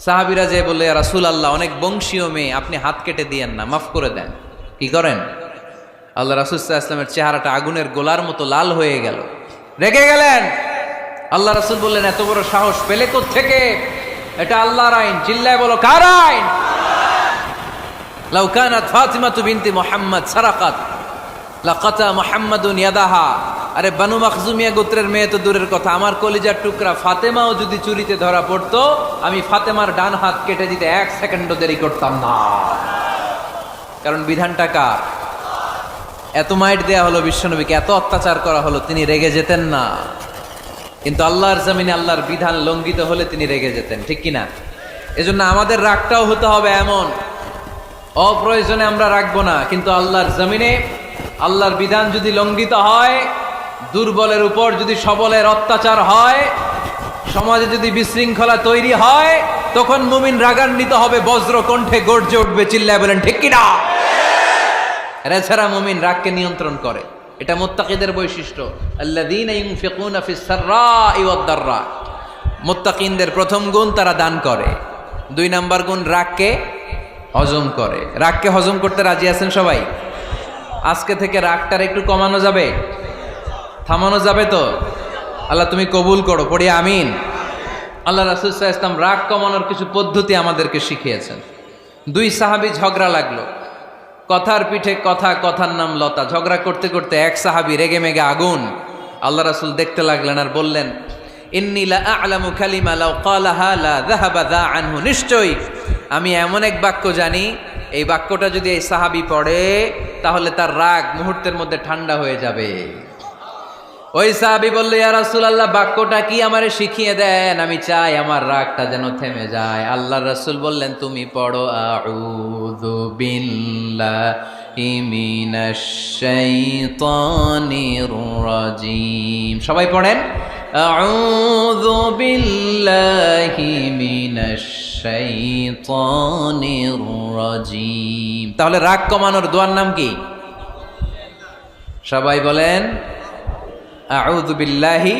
সাহাবীরা যে বললে, ইয়া রাসূলুল্লাহ, অনেক বংশীয় মেয়ে, আপনি হাত কেটে দিয়েন না, মাফ করে দেন। কি করেন? আল্লাহ রাসূল সাল্লাল্লাহু আলাইহি ওয়াসাল্লামের চেহারাটা আগুনের গোলার মতো লাল হয়ে গেল। রেগে গেলেন। আল্লাহ রাসূল বললেন, এত বড় সাহস পেলে কোত্থেকে? এটা আল্লাহর আইন। চিল্লায় বলো, কার আইন? লাউ কানাত ফাতিমাতু বিনতি মুহাম্মদ সারাকাত লাকাতা মুহাম্মাদুন ইয়াদাহা। আরে বনু মখজুমিয়া গোত্রের মেয়ে তো দূরের কথা, আমার কলিজার টুকরা ফাতেমাও যদি চুরিতে ধরা পড়তো, আমি ফাতেমার ডান হাত কেটে দিতে 1 সেকেন্ডও দেরি করতাম না। কারণ বিধানটা কার? এত মাইট দেয়া হলো বিশ্বনবীকে, এত অত্যাচার করা হলো, তিনি রেগে যেতেন না। কিন্তু আল্লাহর জমিনে আল্লাহর বিধান লঙ্ঘিত হলে তিনি রেগে যেতেন। ঠিক কিনা? এজন্য আমাদের রাগটাও হতে হবে এমন, অপ্রয়োজনে আমরা রাখবো না। কিন্তু আল্লাহর জমিনে আল্লাহর বিধান যদি লঙ্ঘিত হয়, দুর্বলের উপর যদি সবলের অত্যাচার হয়, সমাজে যদি বিশৃঙ্খলা তৈরি হয়, তখন মুমিন রাগান্বিত হবে, বজ্র কণ্ঠে গর্জে উঠবে। চিল্লায় বলেন ঠিক কিনা? এছাড়া মুমিন রাগকে নিয়ন্ত্রণ করে। এটা মুত্তাকিদের বৈশিষ্ট্য। আল্লাযীনা ইউনফিকুনা ফিস সাররাই ওয়াদ দাররা। মুত্তাকিনদের প্রথম গুণ, তারা দান করে। 2 নাম্বার গুণ, রাগকে হজম করে। রাগকে হজম করতে রাজি আছেন সবাই? আজকে থেকে রাগটার একটু কমানো যাবে, থামানো যাবে তো? আল্লাহ তুমি কবুল করো, পড়ি আমিন। আল্লাহ রাসূল সাল্লাল্লাহু আলাইহি ওয়াসাল্লাম রাগ কমানোর কিছু পদ্ধতি আমাদেরকে শিখিয়েছেন। 2 সাহাবী ঝগড়া লাগলো, কথার পিঠে কথা, কথার নাম লতা। ঝগড়া করতে করতে এক সাহাবী রেগে মেগে আগুন। আল্লাহ রাসূল দেখতে লাগলেন আর বললেন, ইন্নী লা আ'লামু কালিমা লাউ ক্বালাহা লা যাহাবা যা আনহু। নিশ্চয়ই আমি এমন এক বাক্য জানি, এই বাক্যটা যদি এই সাহাবী পড়ে তাহলে তার রাগ মুহূর্তের মধ্যে ঠান্ডা হয়ে যাবে। ওই সাহাবী বলল, ইয়া রাসূলুল্লাহ, বাক্যটা কি আমারে শিখিয়ে দেন, আমি চাই আমার রাগটা যেন থেমে যায়। আল্লাহর রাসূল বললেন, তুমি পড়ো আউযু বিল্লাহি মিনাশ শাইতানির রাজীম। সবাই পড়েন, আউযু বিল্লাহি মিনাশ শাইতানির রাজীম। তাহলে রাগ কমানোর দোয়ার নাম কি? সবাই বলেন, আউযু বিল্লাহি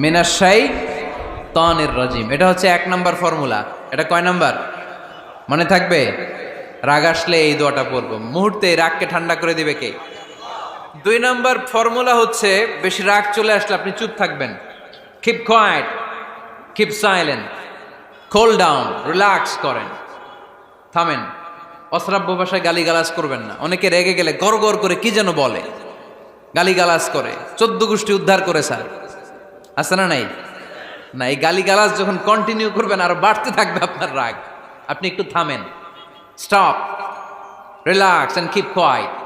মিনাশ শাইতানির রাজীম। এটা হচ্ছে 1 নম্বর ফর্মুলা। এটা কয় নাম্বার? মনে থাকবে? রাগ আসলে এই দোয়াটা পড়বো, মুহূর্তে রাগকে ঠান্ডা করে দিবে কে? 2 নম্বর ফর্মুলা হচ্ছে, বেশি রাগ চলে আসলে আপনি চুপ থাকবেন। Keep quiet, keep silent, cool down, relax করেন, থামেন। অশ্রাব্য ভাষায় গালিগালাজ করবেন না। অনেকে রেগে গেলে গড় গড় করে কি যেন বলে, গালিগালাজ করে, 14 গোষ্ঠী উদ্ধার করে স্যার, আছে না নাই? না, এই গালিগালাজ যখন কন্টিনিউ করবেন আরো বাড়তে থাকবে আপনার রাগ। আপনি একটু থামেন, stop, relax and keep quiet.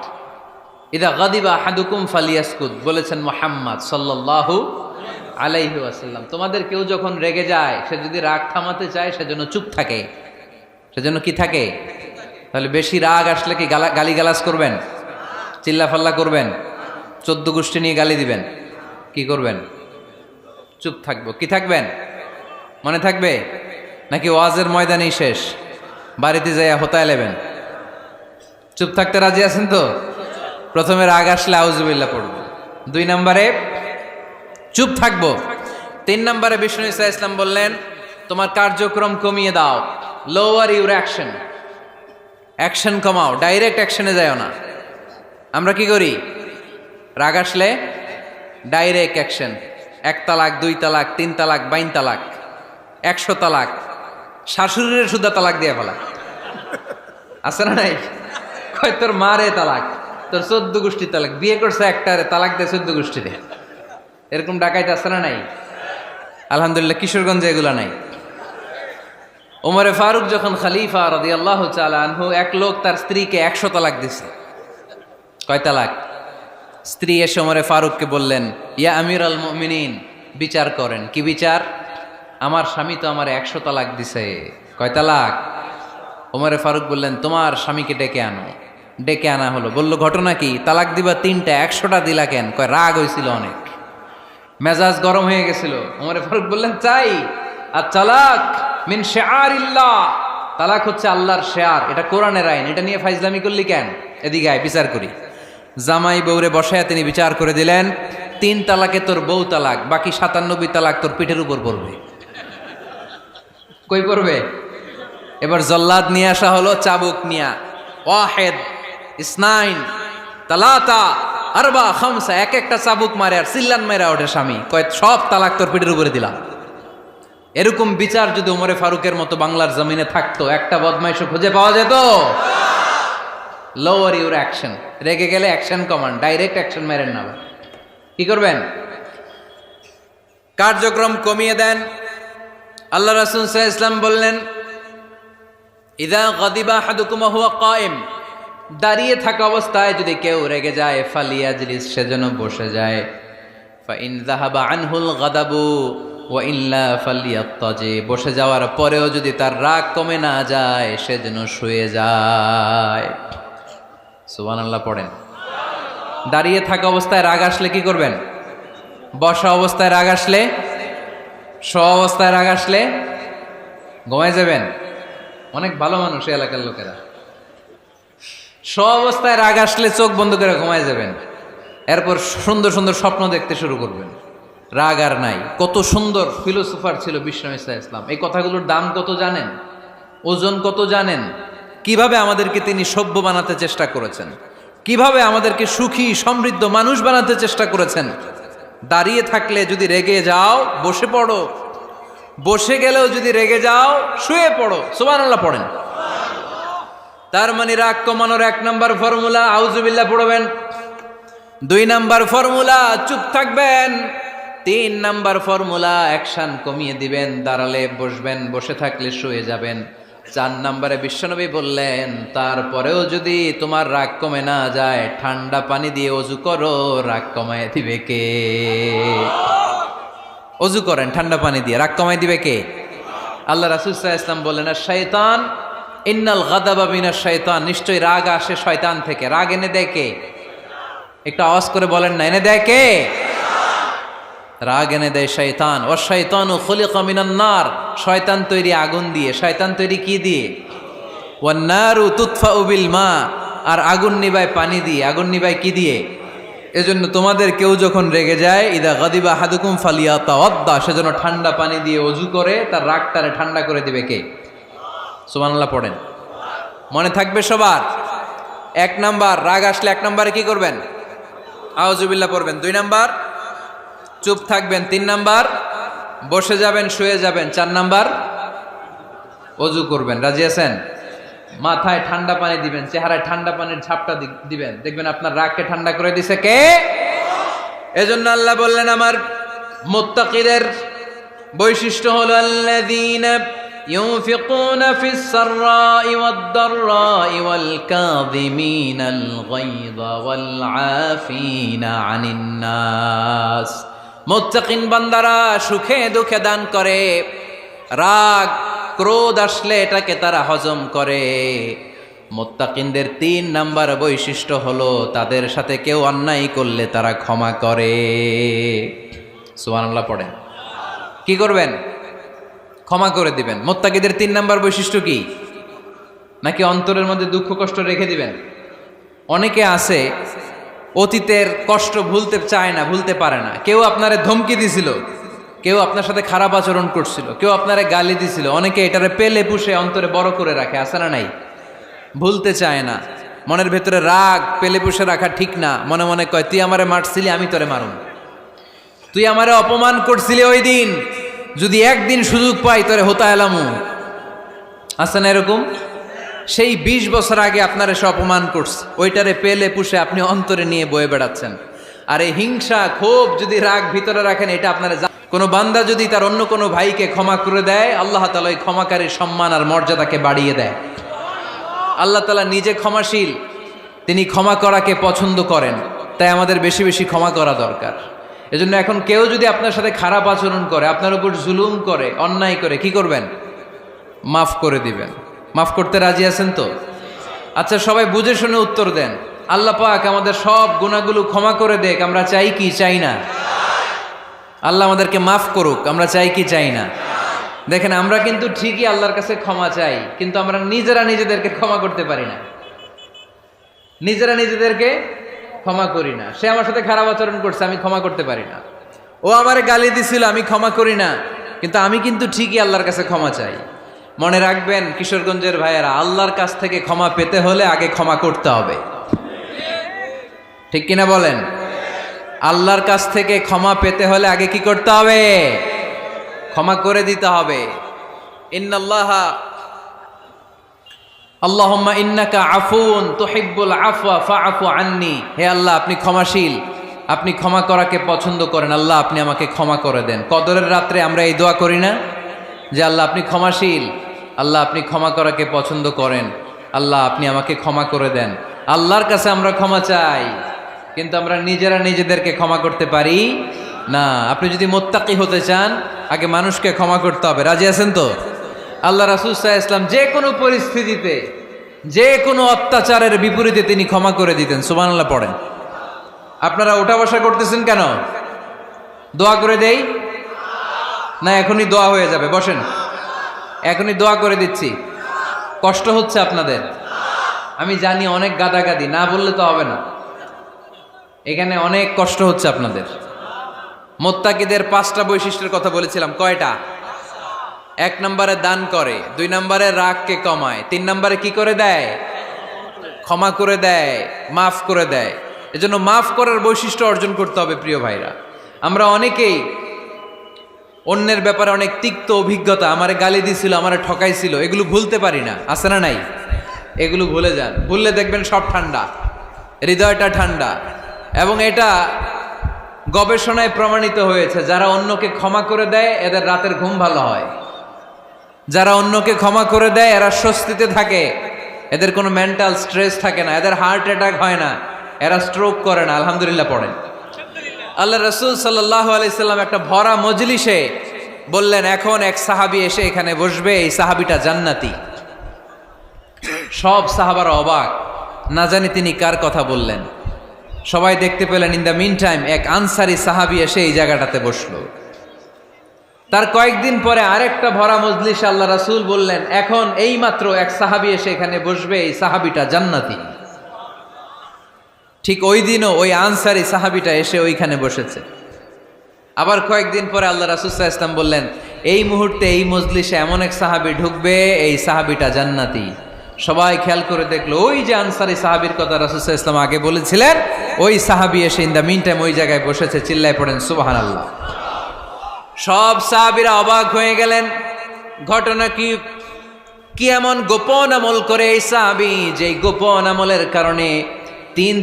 ইদা গাদিবা আহাদুকুম ফালিয়াসকুত বলেছেন মুহাম্মদ সাল্লাল্লাহু আলাইহি ওয়াসাল্লাম। তোমাদের কেউ যখন রেগে যায়, সে যদি রাগ থামাতে চায় সেজন্য চুপ থাকে। সেজন্য কি থাকে? তাহলে বেশি রাগ আসলে কি গালিগালাজ করবেন, চিল্লাফাল্লা করবেন, 14 গোষ্ঠী নিয়ে গালি দিবেন? কি করবেন? চুপ থাকবো। কি থাকবেন? মনে থাকবে নাকি ওয়াজের ময়দানেই শেষ, বাড়িতে যাইয়া হোতায় নেবেন? চুপ থাকতে রাজি আছেন তো? প্রথমে রাগ আসলে আউযুবিল্লাহ পড়বো, 2 নম্বরে চুপ থাকবো, 3 নম্বরে বিষ্ণু ঈসা ইসলাম বললেন তোমার কার্যক্রম কমিয়ে দাও, লোয়ার ইউর অ্যাকশন, অ্যাকশন কমাও, ডাইরেক্ট অ্যাকশনে যাও না। আমরা কি করি? রাগ আসলে ডাইরেক্ট অ্যাকশন, 1 তালাক, 2 তালাক, 3 তালাক, 22 তালাক, 100 তালাক, শাশুড়ির সুদ্ধা তালাক দিয়ে ফেলা, আছে না নাই? কয় তোর মারে তালাক, তোর 14 গোষ্ঠী তালাক, বিয়ে করছে একটারে তালাক দেয় 14 গোষ্ঠীতে। এরকম ডাকাইতে আছে না নাই? আলহামদুলিল্লাহ কিশোরগঞ্জে এগুলা নাই। ওমরে ফারুক যখন খলিফা রাদিয়াল্লাহু তাআলা আনহু, এক লোক তার স্ত্রীকে 100 তালাক দিছে। কয় তালাক? স্ত্রী এসে ওমরে ফারুককে বললেন, ইয়া আমিরাল মুমিনিন, বিচার করেন। কি বিচার? আমার স্বামী তো আমার 100 তালাক দিছে। কয় তালাক? ওমরে ফারুক বললেন, তোমার স্বামীকে ডেকে আনো। ডেকে আনা হলো। বলল, ঘটনা কি? তালাক দিবা 3টা, 100টা দিলা কেন? কয় রাগ হয়েছিল অনেক, মেজাজ গরম হয়ে গেছিল। ওমরে ফারুক বললেন, চাই আর তালাক মিন শিআরিল্লাহ, তালাক হচ্ছে আল্লাহর শিআর, এটা কোরআনের আইন, এটা নিয়ে ফাইজলামি করলি কেন? এদিকে আয়, বিচার করি। জামাই বউরে বসায় তিনি বিচার করে দিলেন, 3 তালাকে তোর বউ তালাক, বাকি 97 তালাক তোর পিঠের উপর পড়বে। কই পড়বে? এবার জল্লাদ নিয়ে আসা হলো, চাবুক নিয়া, ওয়াহেদ, ইসনাইন, তালাতা, আরবা, খামসা, এক একটা চাবুক মারে আর চিল্লান মেরা ওঠে স্বামী। কয় সব তালাক তোর পিঠের উপরে দিলাম। এরকম বিচার যদি ওমরে ফারুকের মতো বাংলার জমিনে থাকতো, একটা বদমাইশও খুঁজে পাওয়া যেত? লোয়ার ইউর অ্যাকশন, রেগে গেলে অ্যাকশন কমান, ডাইরেক্ট অ্যাকশন মেরেন না। কি করবেন? কার্যক্রম কমিয়ে দেন। আল্লাহ রাসূল সাল্লাল্লাহু আলাইহি ওয়াসাল্লাম বললেন, ইযা গাদিবা আহাদুকুম ওয়া হুয়া কায়েম, দাঁড়িয়ে থাকা অবস্থায় যদি কেউ রেগে যায়, ফালিয়াজলিস, সেজন্য বসে যায়। ফা ইন যাহাবা আনহুল গাদাবু ওয়া ইল্লা ফালিয়াত্তাজি, বসে যাওয়ার পরেও যদি তার রাগ কমে না যায়, সেজন্য শুয়ে যায়। সুবহানাল্লাহ পড়েন। দাঁড়িয়ে থাকা অবস্থায় রাগ আসলে কি করবেন? বসা অবস্থায় রাগ আসলে, শোয়া অবস্থায় রাগ আসলে ঘুমায় যাবেন। অনেক ভালো মানুষ এই এলাকার লোকেরা। শোয়া অবস্থায় রাগ আসলে চোখ বন্ধ করে ঘুমায় যাবেন। এরপর সুন্দর সুন্দর স্বপ্ন দেখতে শুরু করবেন। রাগ আর নাই। কত সুন্দর ফিলোসোফার ছিল বিষ্ণু ঈসা ইসলাম। এই কথাগুলোর দাম কত জানেন? ওজন কত জানেন? কিভাবে আমাদেরকে তিনি সভ্য বানাতে চেষ্টা করেছেন, কিভাবে আমাদেরকে সুখী সমৃদ্ধ মানুষ বানাতে চেষ্টা করেছেন। দাঁড়িয়ে থাকলে যদি রেগে যাও, বসে পড়ো। বসে গেলেও যদি রেগে যাও, শুয়ে পড়ো। সুবহানাল্লাহ পড়েন। তার মানে রাগ কমানোর 1 নম্বর ফর্মুলা আউযুবিল্লাহ পড়বেন, 2 নম্বর ফর্মুলা চুপ থাকবেন, 3 নম্বর ফর্মুলা অ্যাকশন কমিয়ে দিবেন, দাঁড়ালে বসবেন, বসে থাকলে শুয়ে যাবেন। 4 নম্বরে বিশ্বনবী বললেন, তারপরেও যদি তোমার রাগ কমে না যায়, ঠান্ডা পানি দিয়ে ওযু করো, রাগ কমায় দিবে কে? ওযু করেন ঠান্ডা পানি দিয়ে, রাগ কমায় দিবে কে? আল্লাহ রাসূল সাল্লাল্লাহু আলাইহি ওয়াসাল্লাম বললেন, শাইতান ইন্নাল গাদাবা মিনাশ শাইতান, নিশ্চয়ই রাগ আসে শয়তান থেকে। রাগ এনে দেয় কে? একটু আওয়াজ করে বলেন না, এনে দেয় কে? রাগ এনে দেয় শয়তান। ও শয়তানু খুলিকা মিনান নার, শয়তান তৈরি আগুন দিয়ে। শয়তান তৈরি কি দিয়ে? ওয়ান নারু তুতফাউ বিল মা, আর আগুন নিবায় পানি দিয়ে। আগুন নিবায় কি দিয়ে? এজন্য তোমাদের কেউ যখন রেগে যায়, ইদা গাদিবা আহাদুকুম ফালিয়াতাওয়াদ্দা, সেজন্য ঠান্ডা পানি দিয়ে ওযু করে তার রাগটারে ঠান্ডা করে দিবে কে? সুবহানাল্লাহ পড়েন। মনে থাকবে সবার? 1 নাম্বার, রাগ আসলে 1 নাম্বারে কি করবেন? আউযুবিল্লাহ পড়বেন। 2 নাম্বার, চুপ থাকবেন। 3 নাম্বার, বসে যাবেন, শুয়ে যাবেন। 4 নাম্বার, ওযু করবেন। রাজি আছেন? মাথায় ঠান্ডা পানি দিবেন, চেহারায় ঠান্ডা পানির ঝাপটা দিবেন, দেখবেন আপনার রাগকে ঠান্ডা করে দিছে কে? এজন্য আল্লাহ বললেন আমার মুত্তাকিদের বৈশিষ্ট্য হলো আল্লাযীনা ইউনফিকুনা ফিস সাররাই ওয়াদ দাররাই ওয়াল কাযিমিনাল গায়যা ওয়াল আফিনা আনিন নাস। মুত্তাকিন বান্দারা সুখে দুঃখে দান করে, রাগ ক্রোধ আসলে এটাকে তারা হজম করে। মুত্তাকিনদের 3 নাম্বার বৈশিষ্ট্য হলো তাদের সাথে কেউ অন্যায় করলে তারা ক্ষমা করে। সুবহানাল্লাহ পড়েন। কি করবেন? ক্ষমা করে দিবেন। মুত্তাকিদের 3 নাম্বার বৈশিষ্ট্য কি? নাকি অন্তরের মধ্যে দুঃখ কষ্ট রেখে দিবেন? অনেকে আছে অতীতের কষ্ট ভুলতে চায় না, ভুলতে পারে না। কেউ আপনারে ধমকি দিছিল, কেউ আপনার সাথে খারাপ আচরণ করছিল, কেউ আপনারে গালি দিছিল, অনেকে এটারে পেলে পুষে অন্তরে বড় করে রাখে, আছে না নাই? ভুলতে চায় না। মনের ভেতরে রাগ পেলে পুষে রাখা ঠিক না। মনে মনে কয় তুই আমারে মারছিলি, আমি তোরে মারুম। তুই আমারে অপমান করছিলি ওই দিন, যদি একদিন সুযোগ পাই তোরে হতা এলামু। আছে না এরকম? সেই 20 বছর আগে আপনারে সে অপমান করছে, ওইটারে পেলে পুষে আপনি অন্তরে নিয়ে বয়ে বেড়াচ্ছেন। আর এই হিংসা ক্ষোভ যদি রাগ ভিতরে রাখেন, এটা আপনারা কোনো বান্দা যদি তার অন্য কোনো ভাইকে ক্ষমা করে দেয়, আল্লাহ তাআলা ওই ক্ষমাকারীর সম্মান আর মর্যাদাকে বাড়িয়ে দেয়। আল্লাহ তাআলা নিজে ক্ষমাশীল, তিনি ক্ষমা করাকে পছন্দ করেন। তাই আমাদের বেশি বেশি ক্ষমা করা দরকার। এজন্য এখন কেউ যদি আপনার সাথে খারাপ আচরণ করে, আপনার উপর জুলুম করে, অন্যায় করে, কি করবেন? মাফ করে দিবেন। মাফ করতে রাজি আছেন তো? আচ্ছা, সবাই বুঝে শুনে উত্তর দেন। আল্লাহ পাক আমাদের সব গুনাহগুলো ক্ষমা করে দেখ, আমরা চাই কি চাই না? আল্লাহ আমাদেরকে মাফ করুক, আমরা চাই কি চাই না? দেখেন, আমরা কিন্তু ঠিকই আল্লাহর কাছে ক্ষমা চাই, কিন্তু আমরা নিজেরা নিজেদেরকে ক্ষমা করতে পারি না। নিজেরা নিজেদেরকে ক্ষমা করি না। সে আমার সাথে খারাপ আচরণ করছে, আমি ক্ষমা করতে পারি না। ও আমারে গালি দিছিল, আমি ক্ষমা করি না, কিন্তু আমি কিন্তু ঠিকই আল্লাহর কাছে ক্ষমা চাই। মনে রাখবেন কিশোরগঞ্জের ভাইয়েরা, আল্লাহর কাছ থেকে ক্ষমা পেতে হলে আগে ক্ষমা করতে হবে। ঠিক কিনা বলেন? আল্লাহর কাছ থেকে ক্ষমা পেতে হলে আগে কি করতে হবে? ক্ষমা করে দিতে হবে। ইন্নাল্লাহা আল্লাহুম্মা ইন্নাকা আফুন তুহিব্বুল আফওয়া ফাআফু আন্নি। হে আল্লাহ, আপনি ক্ষমাশীল, আপনি ক্ষমা করাকে পছন্দ করেন। আল্লাহ, আপনি আমাকে ক্ষমা করে দেন। কদরের রাত্রে আমরা এই দোয়া করি না যে আল্লাহ আপনি ক্ষমাশীল, আল্লাহ আপনি ক্ষমা করাকে পছন্দ করেন, আল্লাহ আপনি আমাকে ক্ষমা করে দেন। আল্লাহর কাছে আমরা ক্ষমা চাই, কিন্তু আমরা নিজেরা নিজেদেরকে ক্ষমা করতে পারি না। আপনি যদি মুত্তাকি হতে চান, আগে মানুষকে ক্ষমা করতে হবে। রাজি আছেন তো? আল্লাহ রাসূল সাল্লাল্লাহু আলাইহি ওয়াসাল্লাম যে কোনো পরিস্থিতিতে, যে কোনো অত্যাচারের বিপরীতে তিনি ক্ষমা করে দিতেন। সুবহানাল্লাহ পড়েন। আপনারা ওঠা বসা করতেছেন কেন? দোয়া করে দেই না? এখনই দোয়া হয়ে যাবে, বসেন। এখনই দোয়া করে দিচ্ছি। কষ্ট হচ্ছে আপনাদের? আমি জানি অনেক গাদাগাদি, না বললে তো হবে না। এখানে অনেক কষ্ট হচ্ছে আপনাদের। মুত্তাকিদের 5টা বৈশিষ্ট্যের কথা বলেছিলাম, কয়টা? 1 নম্বরে দান করে, 2 নম্বরে রাগকে কমায়, 3 নম্বরে কি করে দেয়? ক্ষমা করে দেয়, মাফ করে দেয়। এজন্য মাফ করার বৈশিষ্ট্য অর্জন করতে হবে প্রিয় ভাইরা। আমরা অনেকেই অন্যের ব্যাপারে অনেক তিক্ত অভিজ্ঞতা, আমারে গালি দিছিল, আমারে ঠকাইছিল, এগুলো ভুলতে পারি না। আছে না নাই? এগুলো ভুলে যান। ভুললে দেখবেন সব ঠান্ডা, হৃদয়টা ঠান্ডা। এবং এটা গবেষণায় প্রমাণিত হয়েছে, যারা অন্যকে ক্ষমা করে দেয় এদের রাতের ঘুম ভালো হয়। যারা অন্যকে ক্ষমা করে দেয় এরা স্বস্তিতে থাকে, এদের কোনো মেন্টাল স্ট্রেস থাকে না, এদের হার্ট অ্যাটাক হয় না, এরা স্ট্রোক করে না। আলহামদুলিল্লাহ পড়েন। আল্লাহ রাসূল সাল্লাল্লাহু আলাইহি সাল্লাম একটা ভরা মজলিসে বললেন, এখন এক সাহাবী এসে এখানে বসবে, এই সাহাবীটা জান্নাতি। সব সাহাবারা অবাক, না জানি তিনি কার কথা বললেন। সবাই দেখতে পেলেন ইন দ্য মিন টাইম এক আনসারি সাহাবী এসে এই জায়গাটাতে বসলো। তার কয়েকদিন পরে আরেকটা ভরা মজলিসে আল্লাহ রাসূল বললেন, এখন এই মাত্র এক সাহাবী এসে এখানে বসবে, এই সাহাবীটা জান্নাতি। ঠিক ওই দিনও ওই আনসারি সাহাবীটা এসে ওইখানে বসেছে। আবার কয়েকদিন পরে আল্লাহ রাসূল সাল্লাল্লাহু আলাইহি ওয়াসাল্লাম বললেন, এই মুহূর্তে এই মজলিসে এমন এক সাহাবী ঢুকবে, এই সাহাবীটা জান্নাতি। সবাই খেয়াল করে দেখলো ওই যে আনসারী সাহাবীর কথা রাসূল সাল্লাল্লাহু আলাইহি ওয়াসাল্লাম আগে বলেছিলেন, ওই সাহাবী এসে ইন দ্য মিন টাইম ওই জায়গায় বসেছে। চিল্লায় পড়েন সুবহানাল্লাহ। সব সাহাবীরা অবাক হয়ে গেলেন। ঘটনা কি এমন গোপন আমল করে এই সাহাবী, যে গোপন আমলের কারণে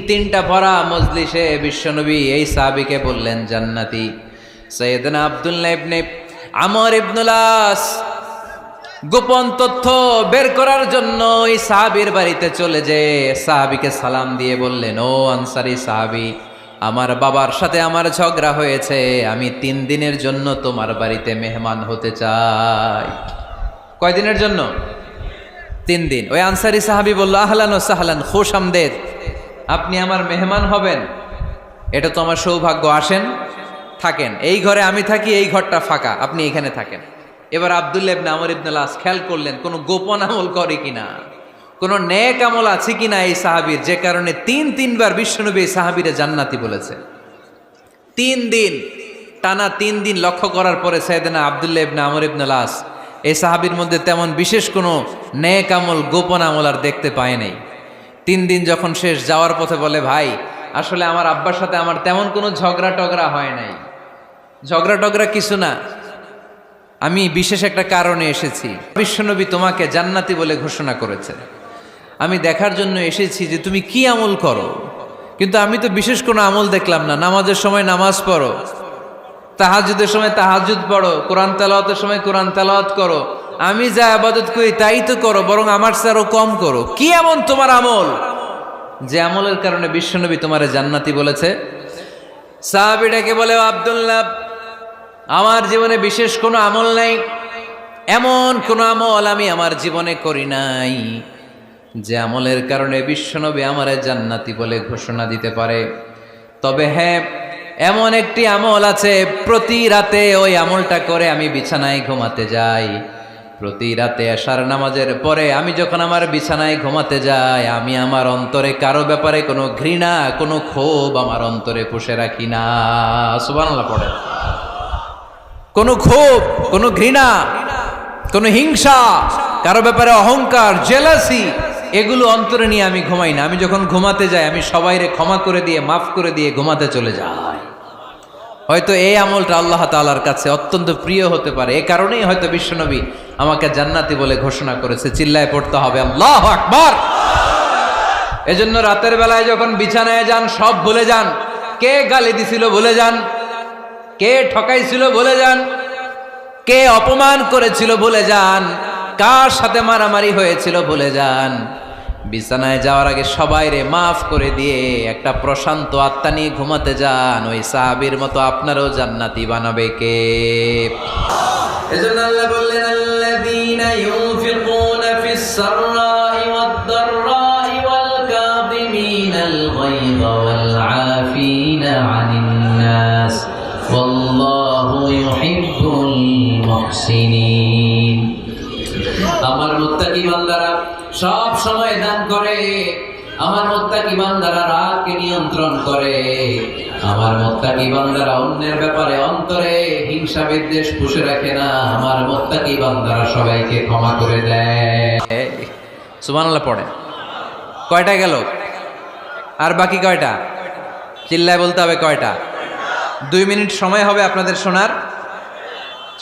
তিনটা ভরা মজলিসে বিশ্বনবী এই সাহাবীকে বললেন জান্নাতি। সাইয়েদনা আব্দুল্লাহ ইবনে আমর ইবনুল আস গোপন তথ্য বের করার জন্য ওই সাহাবীর বাড়িতে চলে যেয়ে সাহাবীকে সালাম দিয়ে বললেন, ও আনসারী সাহাবী, আমার বাবার সাথে আমার ঝগড়া হয়েছে, আমি 3 দিনের জন্য তোমার বাড়িতে মেহমান হতে চাই। কয়দিনের জন্য? 3 দিন। ওই আনসারী সাহাবী বলল, আহলান ওয়া সাহলান, খুশআমদেদ, আপনি আমার মেহমান হবেন, এটা তো আমার সৌভাগ্য, আসেন থাকেন, এই ঘরে আমি থাকি, এই ঘরটা ফাঁকা, আপনি এখানে থাকেন। এবার আব্দুল্লাহ ইবনে আমর ইবনুল আস খেয়াল করলেন কোনো গোপন আমল করে কিনা, কোনো নেক আমল আছে কিনা এই সাহাবীর, যে কারণে 3বার বিশ্বনবী এই সাহাবীরে জান্নাতি বলেছে। 3 দিন টানা 3 দিন লক্ষ্য করার পরে সাইয়েদনা আব্দুল্লাহ ইবনে আমর ইবনুল আস এই সাহাবীর মধ্যে তেমন বিশেষ কোনো নেক আমল, গোপন আমল আর দেখতে পায় নাই। 3 দিন যখন শেষ, যাওয়ার পথে বলে, ভাই আসলে আমার আব্বার সাথে আমার তেমন কোনো ঝগড়া টগড়া হয় নাই, ঝগড়া টগড়া কিছু না, আমি বিশেষ একটা কারণে এসেছি। বিশ্বনবী তোমাকে জান্নাতি বলে ঘোষণা করেছে, আমি দেখার জন্য এসেছি যে তুমি কি আমল করো, কিন্তু আমি তো বিশেষ কোনো আমল দেখলাম না। নামাজের সময় নামাজ পড়ো, তাহাজ্জুদের সময় তাহাজ্জুদ পড়ো, কোরআন তেলাওয়াতের সময় কোরআন তেলাওয়াত করো, আমি যা ইবাদত করি তাই তো করো, বরং আমার চেয়ে আরো কম করো। কি এমন তোমার আমল যে আমলের কারণে বিশ্বনবী তোমারে জান্নাতি বলেছে? সাহাবীটাকে বলে, আব্দুল্লাহ, আমার জীবনে বিশেষ কোনো আমল নাই, এমন কোনো আমল আমি আমার জীবনে করি নাই যে আমলের কারণে বিশ্বনবী আমারে জান্নাতি বলে ঘোষণা দিতে পারে। তবে হ্যাঁ, এমন একটি আমল আছে, প্রতি রাতে ওই আমলটা করে আমি বিছানায় ঘুমাতে যাই। প্রতি রাতে এশার নামাজের পরে আমি যখন আমার বিছানায় ঘুমাতে যাই, আমি আমার অন্তরে কারো ব্যাপারে কোনো ঘৃণা, কোনো ক্ষোভ আমার অন্তরে পুষে রাখি না। সুবহানাল্লাহ পড়ে। কোনো ক্ষোভ, কোনো ঘৃণা, কোনো হিংসা, কারো ব্যাপারে অহংকার, জেলাসি, এগুলো অন্তরে নিয়ে আমি ঘুমাই না। আমি যখন ঘুমাতে যাই, আমি সবাইরে ক্ষমা করে দিয়ে, মাফ করে দিয়ে ঘুমাতে চলে যাই। হয়তো এই আমলটা আল্লাহ তাআলার কাছে অত্যন্ত প্রিয় হতে পারে, এই কারণেই হয়তো বিশ্বনবী আমাকে জান্নাতি বলে ঘোষণা করেছে। চিল্লায় পড়তে হবে আল্লাহু আকবার। এজন্য রাতের বেলায় যখন বিছানায় যান, সব ভুলে যান। কে গালি দিছিল ভুলে যান, কে ঠকাইছিল ভুলে যান, কে অপমান করেছিল ভুলে যান, কার সাথে মারামারি হয়েছিল ভুলে যান। বিছানায় যাওয়ার আগে সবাইরে মাফ করে দিয়ে একটা প্রশান্ত আত্মা নিয়ে ঘুমাতে যান। ওই সাহাবীর মতো আপনারও জান্নাতি বানাবে কে? এজন্য আল্লাহ বললেন, আল্লাযীনা ইউনফিকুনা ফিস সাররাই ওয়াদ দাররাই ওয়াল কাযিমিনাল গায়যা ওয়াল আফিনা আনিন নাস ওয়াল্লাহু ইউহিব্বুল মুহসিনিন। আমার মুত্তাকি বান্দারা সব সময় দান করে, আমার মুত্তাকি বান্দারা রাগকে নিয়ন্ত্রণ করে, আমার মুত্তাকি বান্দারা অন্যের ব্যাপারে অন্তরে হিংসা বিদ্বেষ পুষে রাখে না, আমার মুত্তাকি বান্দারা সবাইকে ক্ষমা করে দেয়। সুবহানাল্লাহ পড়ে। কয়টা গেল? আর বাকি কয়টা? চিল্লায় বলতে হবে কয়টা? 2 মিনিট সময় হবে আপনাদের শোনার।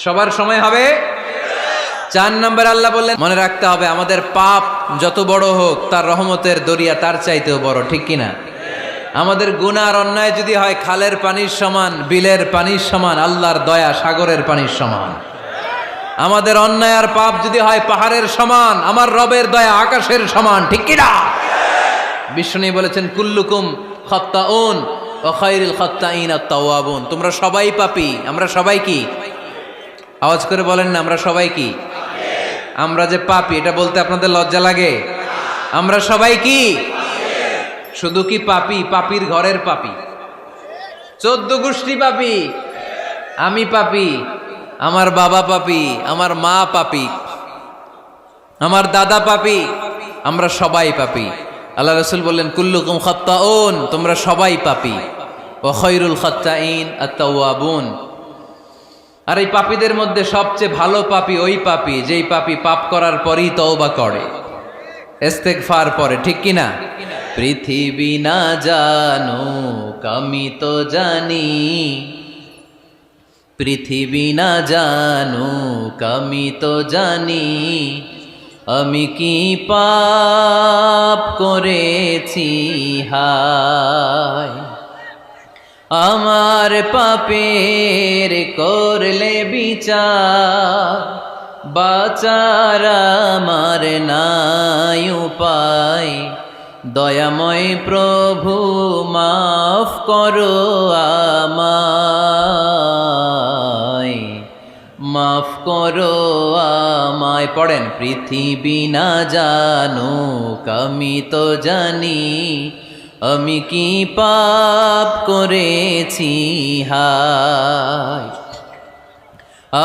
সবার সময় হবে। 4 নম্বর আল্লাহ বললেন, মনে রাখতে হবে আমাদের পাপ যত বড় হোক, তার রহমতের দরিয়া তার চাইতেও বড়, ঠিক কিনা? আমাদের গুনাহ আর অন্যায় যদি হয় খালের পানির সমান, বিলের পানির সমান, আল্লাহর দয়া সাগরের পানির সমান। আমাদের অন্যায় আর পাপ যদি হয় পাহাড়ের সমান, আমার রবের দয়া আকাশের সমান, ঠিক কিনা? বিষ্ণু বলেছেন, কুল্লুকুম খাত্তাউন ওয়া খায়রুল খাত্তাইন আত-তাওয়াবুন। তোমরা সবাই পাপী। আমরা সবাই কি? আওয়াজ করে বলেন না, আমরা সবাই কি? আমরা যে পাপী, এটা বলতে আপনাদের লজ্জা লাগে? আমরা সবাই কি? শুধু কি পাপী? পাপীর ঘরের পাপী, 14 গোষ্ঠী পাপী। আমি পাপী, আমার বাবা পাপী, আমার মা পাপী, আমার দাদা পাপী, আমরা সবাই পাপী। আল্লাহ রাসূল বললেন, কুল্লুকুম খাত্তাউন, তোমরা সবাই পাপী, ওয়া খায়রুল খাত্তাইন আত-তাওয়াবুন। আর এই পাপীদের মধ্যে সবচেয়ে ভালো পাপী ওই পাপী যেই পাপী পাপ করার পরই তওবা করে। ইস্তেগফার পরে, ঠিক কিনা? পৃথিবী না জানুক আমি তো জানি, পৃথিবী না জানুক আমি তো জানি, আমি কি পাপ করেছি হায়। আমার পাপের করলে বিচার, বাঁচার আমার নাই উপায়। দয়াময় প্রভু মাফ করো আমায়, মাফ করো আমায়। পড়েন, পৃথিবী না জানুক আমি তো জানি, আমি কি পাপ করেছি হায়।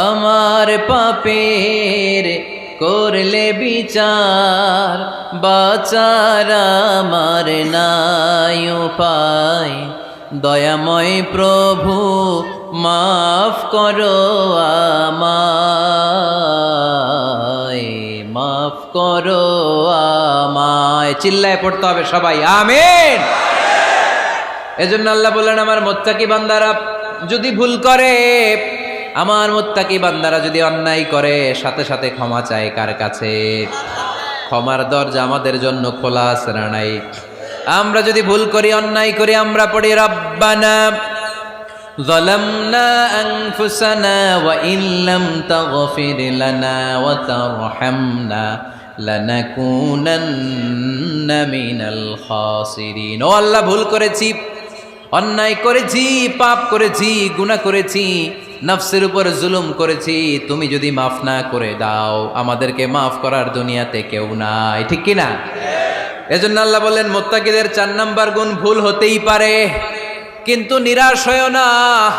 আমার পাপের করলে বিচার, বাঁচার আমার নাই উপায়। দয়াময় প্রভু মাফ করো আমায়, মাফ করো আমায়। চিল্লায় পড়তে হবে সবাই, আমিন। এজন্য আল্লাহ বললেন, আমার মুত্তাকি বান্দারা যদি ভুল করে, আমার মুত্তাকি বান্দারা যদি অন্যায় করে, সাথে সাথে ক্ষমা চায় কার কাছে? ক্ষমার দরজা আমাদের জন্য খোলা আছে না নাই? আমরা যদি ভুল করি, অন্যায় করি, আমরা পড়ি রব্বানা যালামনা আনফুসানা ওয়া ইল্লাম তাগফির লানা ওয়া তারহামনা লানাকুনান্না মিনাল খাসিরিন। ও আল্লাহ, ভুল করেছি, অন্যায় করেছি, পাপ করেছি, গুনাহ করেছি, নফসের উপর জুলুম করেছি। তুমি যদি মাফ না করে দাও, আমাদেরকে মাফ করার দুনিয়াতে কেউ নাই, ঠিক কিনা? এজন্য আল্লাহ বললেন, মুত্তাকিদের 4 নাম্বার গুণ, ভুল হতেই পারে কিন্তু নিরাশ হয়ো না,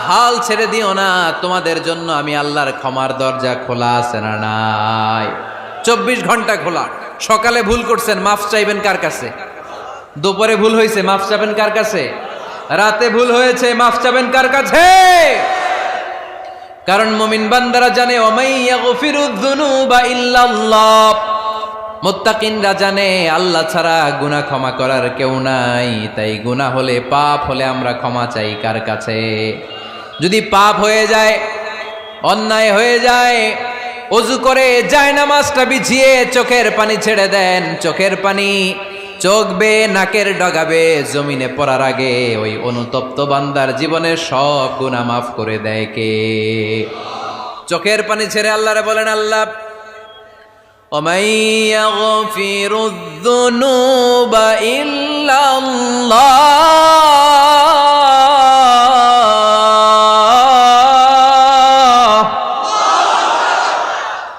হাল ছেড়ে দিও না। তোমাদের জন্য আমি আল্লাহর ক্ষমার দরজা খোলা আছে না নাই? 24 ঘন্টা খোলা। সকালে ভুল করছেন, মাফ চাইবেন কার কাছে? দুপুরে ভুল হয়েছে, মাফ চাইবেন কার কাছে? রাতে ভুল হয়েছে, মাফ চাইবেন কার কাছে? কারণ মুমিন বান্দারা জানে, ওয়ামাইয়া গফিরুয যুনুবা ইল্লাল্লাহ। মুত্তাকিনরা জানে আল্লাহ ছাড়া গুনাহ ক্ষমা করার কেউ নাই। তাই গুনাহ হলে, পাপ হলে আমরা ক্ষমা চাই কার কাছে? যদি পাপ হয়ে যায়, অন্যায় হয়ে যায়, ওযু করে জায়নামাজটা বিছিয়ে চোখের পানি ছেড়ে দেন। চোখের পানি চোখ বেয়ে নাকের ডগাবে জমিনে পড়ার আগে ওই অনুতপ্ত বান্দার জীবনের সব গুনাহ মাফ করে দেয় কে? চোখের পানি ছেড়ে আল্লাহরে বলেন, আল্লাহ وَمَن يَغْفِرُ الذُّنُوبَ إِلَّا اللَّهُ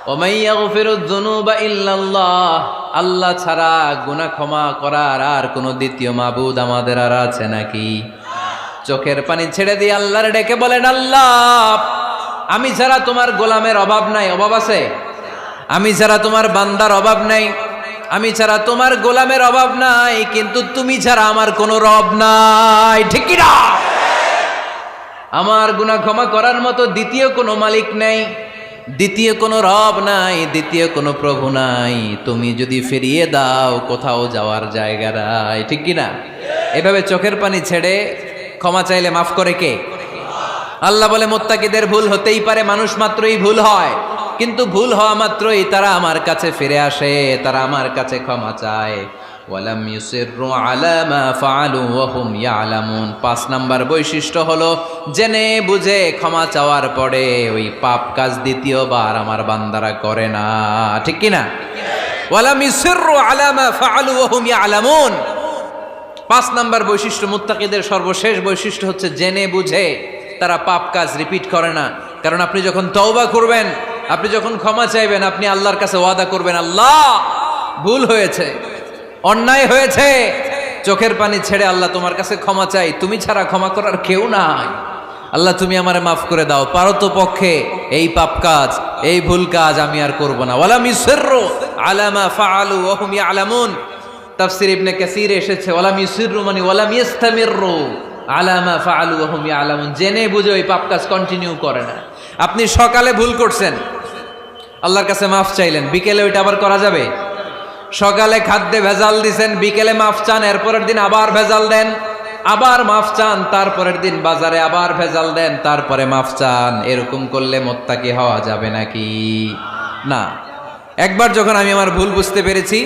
وَمَن يَغْفِرُ الذُّنُوبَ إِلَّا اللَّهُ। আল্লাহ ছাড়া গুনাহ ক্ষমা করার আর কোনো দ্বিতীয় মাবুদ আমাদের আর আছে নাকি? চোখের পানি ছেড়ে দিয়ে আল্লাহর ডেকে বলেন, আল্লাহ আমি ছাড়া তোমার গোলামের অভাব নাই। অভাব আছে? আমি ছাড়া তোমার বান্দার অভাব নাই, আমি ছাড়া তোমার গোলামের অভাব নাই, কিন্তু তুমি ছাড়া আমার কোনো রব নাই, ঠিক কি না? আমার গুনাহ ক্ষমা করার মতো দ্বিতীয় কোনো মালিক নাই, দ্বিতীয় কোনো রব নাই, দ্বিতীয় কোনো প্রভু নাই। তুমি যদি ফিরিয়ে দাও, কোথাও যাওয়ার জায়গা নাই, ঠিক কি না? এভাবে চোখের পানি ছেড়ে ক্ষমা চাইলে মাফ করে কে? আল্লাহ বলে, মুত্তাকিদের ভুল হতেই পারে, মানুষ মাত্রই ভুল হয়, কিন্তু ভুল হওয়া মাত্রই তারা আমার কাছে ফিরে আসে, তারা আমার কাছে ক্ষমা চায়। ওয়ালাম ইউসিররু আলা মা ফাআলু ওয়া হুম ইয়ালামুন। 5 নাম্বার বৈশিষ্ট্য হলো, জেনে বুঝে ক্ষমা চাওয়ার পরে ওই পাপ কাজ দ্বিতীয়বার আমার বান্দারা করে না, ঠিক কি না? ওয়ালাম ইউসিররু আলা মা ফাআলু ওয়া হুম ইয়ালামুন। 5 নাম্বার বৈশিষ্ট্য, মুত্তাকিদের সর্বশেষ বৈশিষ্ট্য হচ্ছে জেনে বুঝে তারা পাপ কাজ রিপিট করে না। কারণ আপনি যখন তওবা করবেন, আপনি যখন ক্ষমা চাইবেন, আপনি আল্লাহর কাছে ওয়াদা করবেন, আল্লাহ ভুল হয়েছে, অন্যায় হয়েছে, চোখের পানি ছেড়ে আল্লাহ তোমার কাছে ক্ষমা চাই, তুমি ছাড়া ক্ষমা করার কেউ নাই। আল্লাহ তুমি আমারে মাফ করে দাও, পারো তো পক্ষে এই পাপ কাজ, এই ভুল কাজ আমি আর করব না। ওয়ালাম ইউসিররু আলা মা ফাআলু ওয়া হুম ইয়ালামুন। তাফসীর ইবনে কাসীর এসেছে, ওয়ালাম ইউসিররু মানে ওয়ালাম ইস্তামিররু আলা মা ফাআলু ওয়া হুম ইয়ালামুন। জেনে বুঝে ওই পাপ কাজ কন্টিনিউ করে না। আপনি সকালে ভুল করছেন, আল্লাহর কাছে মাফ চাইলেন, বিকেলে ওইটা আবার করা যাবে? সকালে খাদ্যে ভেজাল দিছেন, বিকেলে মাফ চান, এরপরের দিন আবার ভেজাল দেন, আবার মাফ চান, তারপরের দিন বাজারে আবার ভেজাল দেন, তারপরে মাফ চান। এরকম করলে মুত্তাকি হওয়া যাবে নাকি? না। একবার যখন আমি আমার ভুল বুঝতে পেরেছি,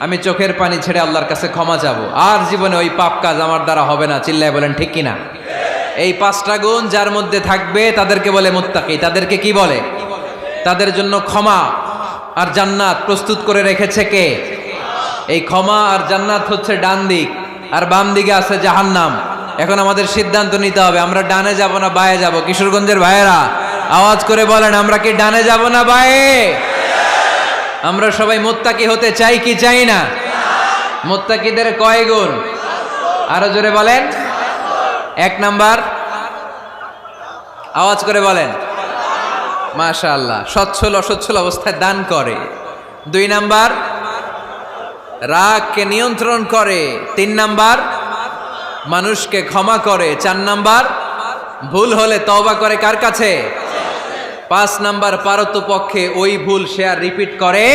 আমি চোখের পানি ছেড়ে আল্লাহর কাছে ক্ষমা চাবো। আর জীবনে ওই পাপ কাজ আমার দ্বারা হবে না। চিল্লায় বলেন ঠিক কিনা? এই 5টা গুণ যার মধ্যে থাকবে তাদেরকে বলে মুত্তাকি। তাদেরকে কি বলে? তাদের জন্য ক্ষমা আর জান্নাত প্রস্তুত করে রেখেছে কে? এই ক্ষমা আর জান্নাত হচ্ছে ডান দিক, আর বাম দিকে আছে জাহান্নাম। এখন আমাদের সিদ্ধান্ত নিতে হবে, আমরা ডানে যাব না বায়ে যাব। কিশোরগঞ্জের ভাইয়েরা আওয়াজ করে বলেন, আমরা কি ডানে যাব না বায়ে? আমরা সবাই মুত্তাকি হতে চাই কি চাই না? মুত্তাকিদের কয় গুণ? আরো জোরে বলেন। 1 নাম্বার, আওয়াজ করে বলেন। মাশাআল্লাহ, সচ্ছল অসচ্ছল অবস্থায় দান করে। 2 নাম্বার, রাগকে নিয়ন্ত্রণ করে। 3 নাম্বার, মানুষকে ক্ষমা করে। 4 নাম্বার, ভুল হলে তওবা করে কার কাছে? 5 নাম্বার, পারতপক্ষে ওই ভুল সে আর রিপিট করে